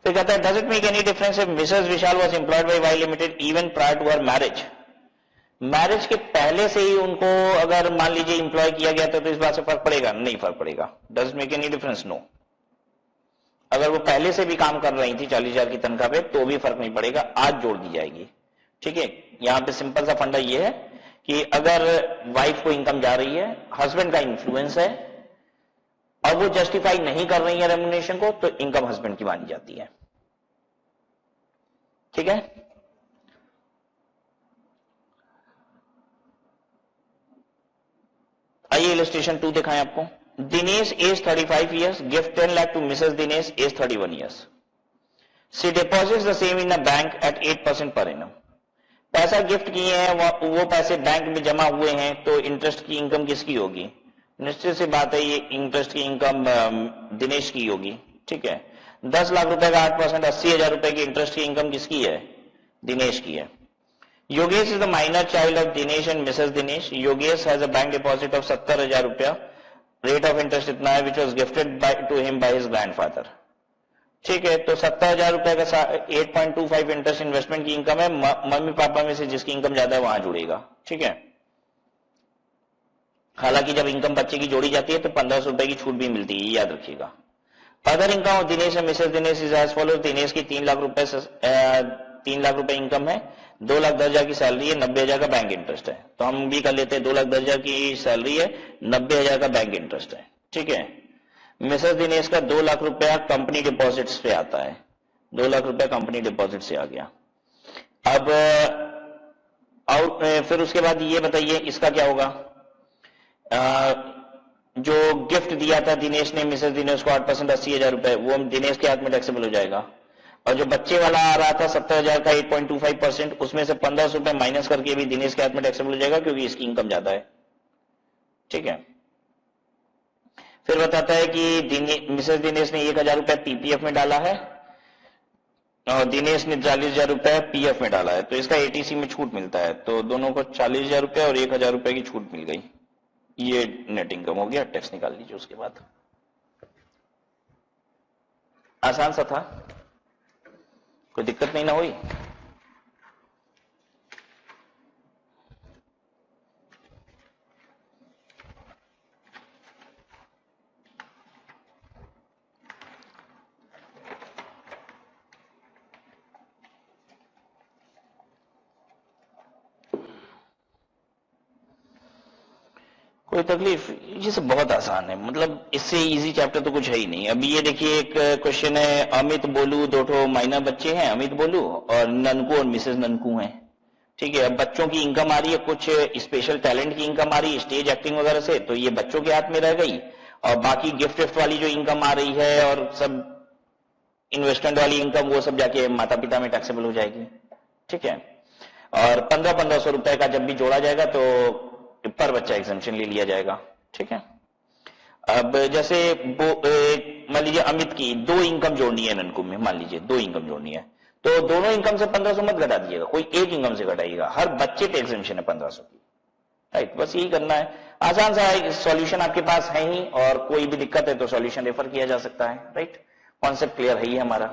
तो कहता है does it make any difference if Mrs Vishal was employed by Y limited even prior to her marriage? Marriage के पहले से ही उनको अगर मान लीजिए एम्प्लॉय किया गया था तो इस बात से फर्क पड़ेगा? नहीं फर्क पड़ेगा। Does it make any difference? No. अगर वो पहले से भी काम कर रही थी 40,000 की तनख्वाह पे तो भी फर्क नहीं पड़ेगा, आज जोड़ दी जाएगी। ठीक है, यहां पे सिंपल सा फंडा ये है कि अगर वाइफ को इनकम जा रही है, हस्बैंड का इन्फ्लुएंस है और वो जस्टिफाई नहीं कर रही है रेम्यूनरेशन को, तो इनकम हस्बैंड की मानी जाती है। ठीक है, आइए इलस्ट्रेशन 2 दिखाएं आपको। Dinesh age 35 years, gift 10 lakh to Mrs Dinesh age 31 years. She deposits the same in a bank at 8% per annum. पैसा गिफ्ट किए हैं, वो पैसे बैंक में जमा हुए हैं, तो इंटरेस्ट की इनकम किसकी होगी? निश्चित सी बात है ये इंटरेस्ट की इनकम दिनेश की होगी। ठीक है, 10 लाख रुपए का 8%, 80,000 रुपए की इंटरेस्ट की इनकम किसकी है? दिनेश की है। Yogesh is the minor child of Dinesh and Mrs Dinesh. Yogesh has a bank deposit of 70,000 रुपया। रेट ऑफ इंटरेस्ट इतना है which was gifted to him by his grandfather. ठीक है, तो 70,000 रुपए का 8.25 इंटरेस्ट इन्वेस्टमेंट की इनकम है। मम्मी पापा में से जिसकी इनकम ज्यादा है वहां जुड़ेगा। ठीक है, हालांकि जब इनकम बच्चे की जोड़ी जाती है तो 1,500 रुपए की छूट भी मिलती है, याद रखिएगा। Other income of Dinesh and Mrs Dinesh is as follows. Dinesh की 3 लाख रुपए इनकम है, 2,10,000 की सैलरी है, 90,000 का बैंक इंटरेस्ट है। तो हम भी कर लेते हैं, 2,10,000 की सैलरी है, 90,000 का बैंक इंटरेस्ट है। ठीक है, मिसेस दिनेश का 2 लाख रुपया कंपनी डिपॉजिट्स पे आता है, 2 लाख रुपया कंपनी डिपॉजिट से आ गया। अब और फिर उसके बाद ये बताइए इसका क्या होगा? जो गिफ्ट दिया था दिनेश ने मिसेस दिनेश को 8%, 80,000 रुपए, वो दिनेश के हाथ में टैक्सेबल हो जाएगा। और जो बच्चे वाला आ रहा था 70,000 का 8.25%, उसमें से 1,500 रुपए माइनस करके भी दिनेश के हाथ में टैक्सेबल हो जाएगा क्योंकि इसकी इनकम ज्यादा है। ठीक है, फिर बताता है कि मिसेस दिनेश ने 1,000 रुपए पीपीएफ में डाला है और दिनेश ने 40,000 रुपए पीएफ में डाला है, तो इसका एटीसी में छूट मिलता है। तो दोनों को 40,000 रुपए और 1,000 रुपए की छूट मिल गई। ये नेट इनकम हो गया। टैक्स निकाल लीजिए उसके बाद। आसान सा था, कोई दिक्कत नहीं ना हुई। कोई तकलीफ? ये सब बहुत आसान है, मतलब इससे इजी चैप्टर तो कुछ है ही नहीं। अभी ये देखिए एक क्वेश्चन है, अमित बोलू, 2 माइनर बच्चे हैं, अमित बोलू और ननकू और मिसेस ननकू हैं। ठीक है, अब बच्चों की इनकम आ रही है, कुछ स्पेशल टैलेंट की इनकम आ रही है स्टेज एक्टिंग वगैरह से, तो ये बच्चों के हाथ में रह गई। और बाकी गिफ्ट वाली जो इनकम आ रही है और सब इन्वेस्टमेंट वाली इनकम, वो सब जाके माता पिता में टैक्सेबल हो जाएगी। ठीक है, और 1500 रुपए का जब भी जोड़ा जाएगा तो पर बच्चा एग्जेम्पशन ले लिया जाएगा। ठीक है, अब जैसे मान लीजिए अमित की 2 इनकम जोड़नी है ननकू में, मान लीजिए 2 इनकम जोड़नी है, तो दोनों इनकम से 1,500 मत घटा दीजिएगा, कोई एक इनकम से घटाइएगा। हर बच्चे पे एग्जेम्पशन है 1,500 की। राइट, बस यही करना है। आसान सा सॉल्यूशन आपके पास है ही, और कोई भी दिक्कत है तो सॉल्यूशन रेफर किया जा सकता है, राइट। कॉन्सेप्ट क्लियर है ही हमारा।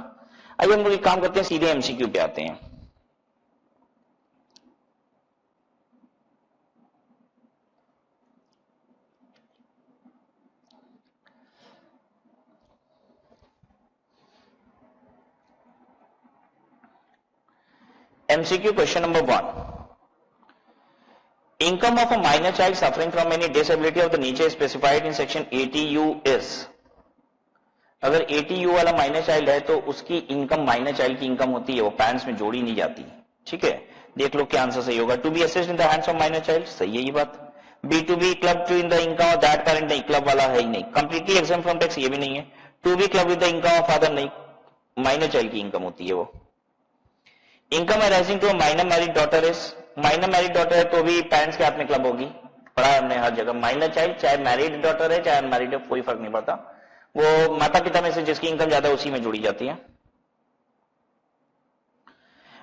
आइए हम लोग एक काम करते हैं, सीधे एमसीक्यू पे आते हैं। MCQ question number 1. Income of a minor child suffering from any disability of the nature specified in section 80U is. अगर 80U वाला माइनर चाइल्ड है तो उसकी इनकम माइनर चाइल्ड की इनकम होती है, वो पेरेंट्स में जोड़ी नहीं जाती, ठीक है। देख लो क्या आंसर सही होगा। To be assessed in the hands of minor child, सही है ये बात। Be to be club to in the income of that parent, नहीं क्लब वाला है ही नहीं। कंप्लीटली एग्जाम फ्रॉम टैक्स, ये भी नहीं है। To be club with the income of father, नहीं, माइनर चाइल्ड की इनकम होती है वो। Income arising to a minor married daughter is, minor married daughter है तो भी पेरेंट्स के हाथ में क्लब होगी, पढ़ा है हमने हर जगह। माइनर चाइल्ड चाहे मैरिड डॉटर है चाहे अनमैरिड है, कोई फर्क नहीं पड़ता, वो माता पिता में से जिसकी इनकम ज्यादा है उसी में जुड़ी जाती है।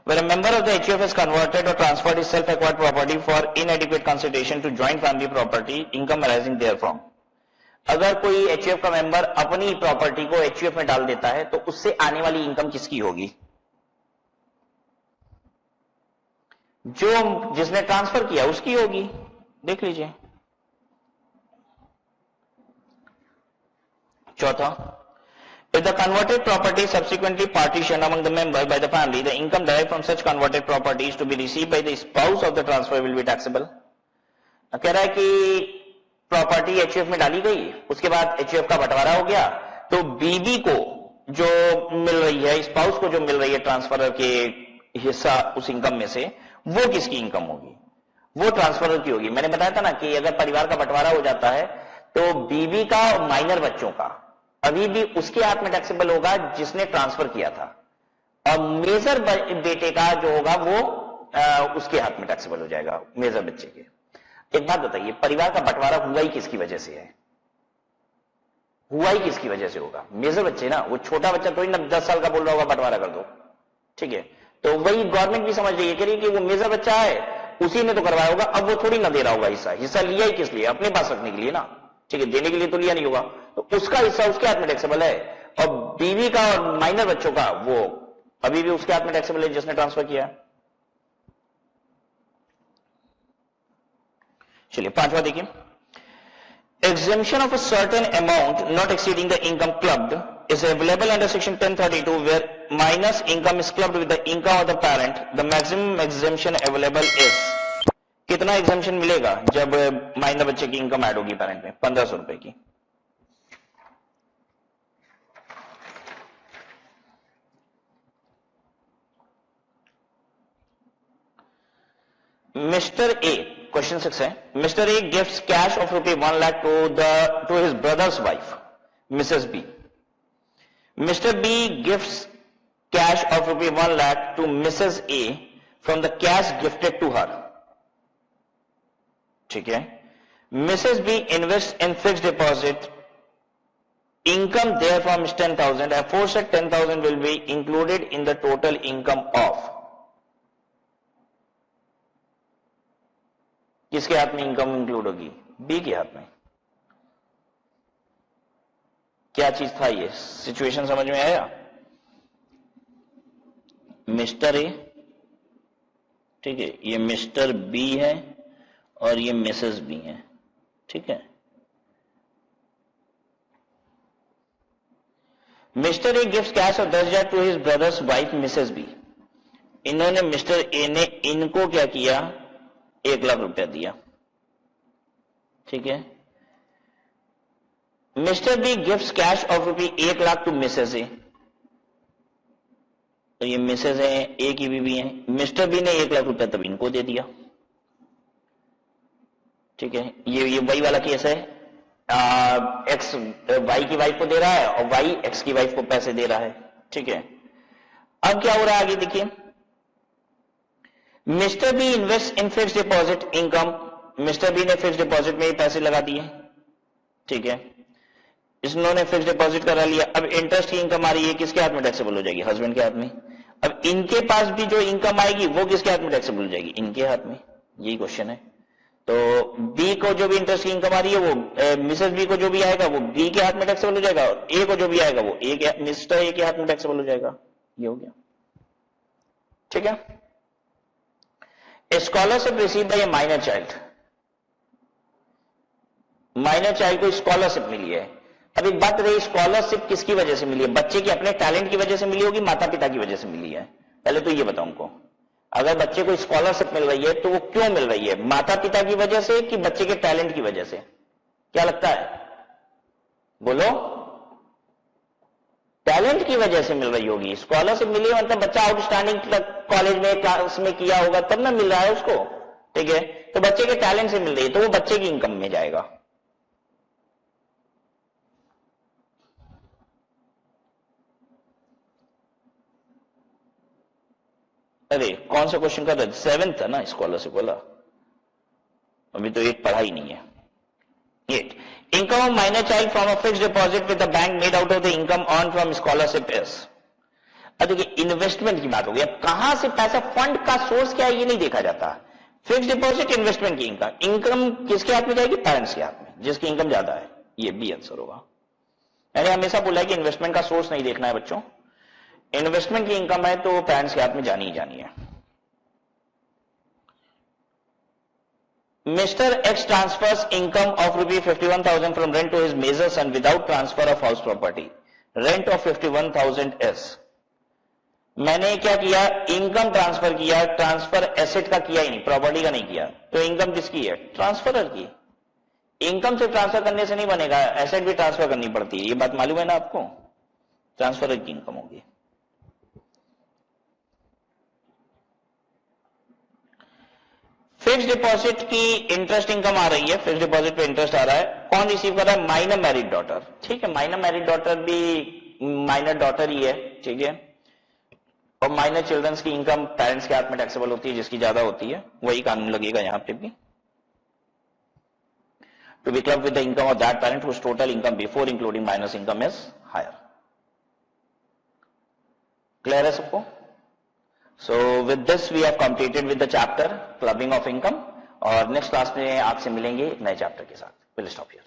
When a member of the HUF has converted or transferred his self-acquired property for inadequate consideration to joint family property, income arising therefrom. अगर कोई HUF का मेंबर अपनी प्रॉपर्टी को HUF में डाल देता है तो उससे आने वाली इनकम किसकी होगी? जो जिसने ट्रांसफर किया उसकी होगी, देख लीजिए। चौथा, if the converted property is subsequently partitioned among the members by the family, the income derived from such converted property is to be received by the spouse of the transfer will be taxable. कह रहा है कि property HUF में डाली गई, उसके बाद HUF का बंटवारा हो गया, तो बीबी को जो मिल रही है, स्पाउस को जो मिल रही है ट्रांसफर के हिस्सा उस इनकम में से, वो किसकी इनकम होगी? वो ट्रांसफर की होगी। मैंने बताया था ना कि अगर परिवार का बंटवारा हो जाता है तो बीबी का और माइनर बच्चों का अभी भी उसके हाथ में टैक्सेबल होगा जिसने ट्रांसफर किया था, और मेजर बेटे का जो होगा वो उसके हाथ में टैक्सेबल हो जाएगा, मेजर बच्चे के। एक बात बताइए, परिवार का बंटवारा हुआ ही किसकी वजह से है? हुआ ही किसकी वजह से होगा? मेजर बच्चे ना, वो छोटा बच्चा थोड़ी ना 10 साल का बोल रहा होगा बंटवारा कर दो, ठीक है। तो वही गवर्नमेंट भी समझ रही है, कह रही है कि वो मेजर बच्चा है, उसी ने तो करवाया होगा, अब वो थोड़ी ना दे रहा होगा हिस्सा। हिस्सा लिया ही किस लिए? अपने पास रखने के लिए ना, ठीक है, देने के लिए तो लिया नहीं होगा, तो उसका हिस्सा उसके हाथ में टैक्सेबल है। और बीवी का और माइनर बच्चों का वो अभी भी उसके हाथ में टैक्सेबल है जिसने ट्रांसफर किया। चलिए पांचवा देखिए, exemption of a certain amount not exceeding the income clubbed is available under section 1032 where minus income is clubbed with the income of the parent. The maximum exemption available is, कितना exemption मिलेगा जब minor बच्चे की income add होगी parent में? 1500 रुपए की। Mister A, question 6 है, mister A gives cash of ₹1 lakh to his brother's wife Mrs B. Mister B gives cash of ₹1 lakh to Mrs A from the cash gifted to her, ठीक है। Mrs B invest in fixed deposit, income there from 10,000, aforesaid 10,000 will be included in the total income of। किसके हाथ में income include होगी? B के हाथ में। क्या चीज था ये? सिचुएशन समझ में आया? मिस्टर ए, ठीक है, ये मिस्टर बी है और ये मिसेस बी है, ठीक है। Mister A gives cash of 10,000 to his brother's wife Mrs B. इन्होंने, मिस्टर ए ने इनको क्या किया? 1 लाख रुपया दिया, ठीक है। Mister B gives cash of ₹1 lakh to Mrs A, तो ये मिसेस है, ए की बीवी है। मिस्टर बी ने 1 लाख रुपया तब इनको दे दिया, ठीक है। ये वाई वाला केस है, एक्स वाई की वाइफ को दे रहा है और वाई एक्स की वाइफ को पैसे दे रहा है, ठीक है। अब क्या हो रहा है आगे देखिए, mister B invest in fixed deposit income, mister B ने फिक्स्ड डिपॉजिट में ही पैसे लगा दिए, ठीक है। इन्होंने फिक्स्ड डिपॉजिट करा लिया, अब इंटरेस्ट की इनकम आ रही है, किसके हाथ में टैक्सेबल हो जाएगी? हस्बैंड के हाथ में। अब इनके पास भी जो इनकम आएगी वो किसके हाथ में टैक्सेबल हो जाएगी? इनके हाथ में। यही क्वेश्चन है। तो बी को जो भी इंटरेस्ट की इनकम आ रही है वो मिसेस बी को जो भी आएगा वो बी के हाथ में टैक्सेबल हो जाएगा, और ए को जो भी आएगा वो मिस्टर ए के हाथ में टैक्सेबल हो जाएगा। ये हो गया, ठीक है। A scholarship receive by a minor child, minor child को स्कॉलरशिप मिली है। अब एक बात रही, स्कॉलरशिप किसकी वजह से मिली है? बच्चे के अपने टैलेंट की वजह से मिली होगी, माता पिता की वजह से मिली है? पहले तो ये बताओ हमको, अगर बच्चे को स्कॉलरशिप मिल रही है तो वो क्यों मिल रही है? माता पिता की वजह से कि बच्चे के टैलेंट की वजह से? क्या लगता है, बोलो? टैलेंट की वजह से मिल रही होगी। स्कॉलरशिप मिली है मतलब बच्चा आउटस्टैंडिंग कॉलेज में क्लास में किया होगा तब ना मिल रहा है उसको, ठीक है। तो बच्चे के टैलेंट से मिल रही है तो वो बच्चे की इनकम में जाएगा। अरे कौन सा क्वेश्चन का था? 7th है ना स्कॉलरशिप वाला, अभी तो 8 पढ़ा ही नहीं है। 8 income of minor child from a fixed deposit with the bank made out of the income earn from scholarship is. अब देखिए इन्वेस्टमेंट की बात हो गई, अब कहां से पैसा, फंड का सोर्स क्या है ये नहीं देखा जाता। फिक्स्ड डिपॉजिट इन्वेस्टमेंट की इनकम, इनकम किसके हाथ में जाएगी? पेरेंट्स के हाथ में, जिसकी इनकम ज्यादा है। ये बी आंसर होगा। मैंने हमेशा बोला है कि इन्वेस्टमेंट का सोर्स नहीं देखना है बच्चों, इन्वेस्टमेंट की इनकम है तो पेरेंट्स के हाथ में जानी ही जानी है। Mister X transfers income of ₹51,000 from rent to his major son without transfer of house property. Rent of 51,000 is, मैंने क्या किया? इनकम ट्रांसफर किया, ट्रांसफर एसेट का किया ही नहीं, प्रॉपर्टी का नहीं किया। तो इनकम किसकी है? ट्रांसफरर की। इनकम से ट्रांसफर करने से नहीं बनेगा, एसेट भी ट्रांसफर करनी पड़ती है, ये बात मालूम है ना आपको? ट्रांसफरर की इनकम होगी। फिक्स्ड डिपॉजिट की इंटरेस्ट इनकम आ रही है, फिक्स्ड डिपॉजिट पे इंटरेस्ट आ रहा है, कौन रिसीव कर रहा है? माइनर मैरिड डॉटर, ठीक है। माइनर मैरिड डॉटर भी माइनर डॉटर ही है, ठीक है। और माइनर चिल्ड्रंस की इनकम पेरेंट्स के हाथ में टैक्सेबल होती है, जिसकी ज्यादा होती है वही कानून लगेगा यहां पे भी। To be clubbed with the income of that parent whose total income before including minor's income is higher. Clear है सबको? So with this we have completed with the chapter clubbing of income, और next class में आपसे मिलेंगे एक नए chapter के साथ। We'll stop here.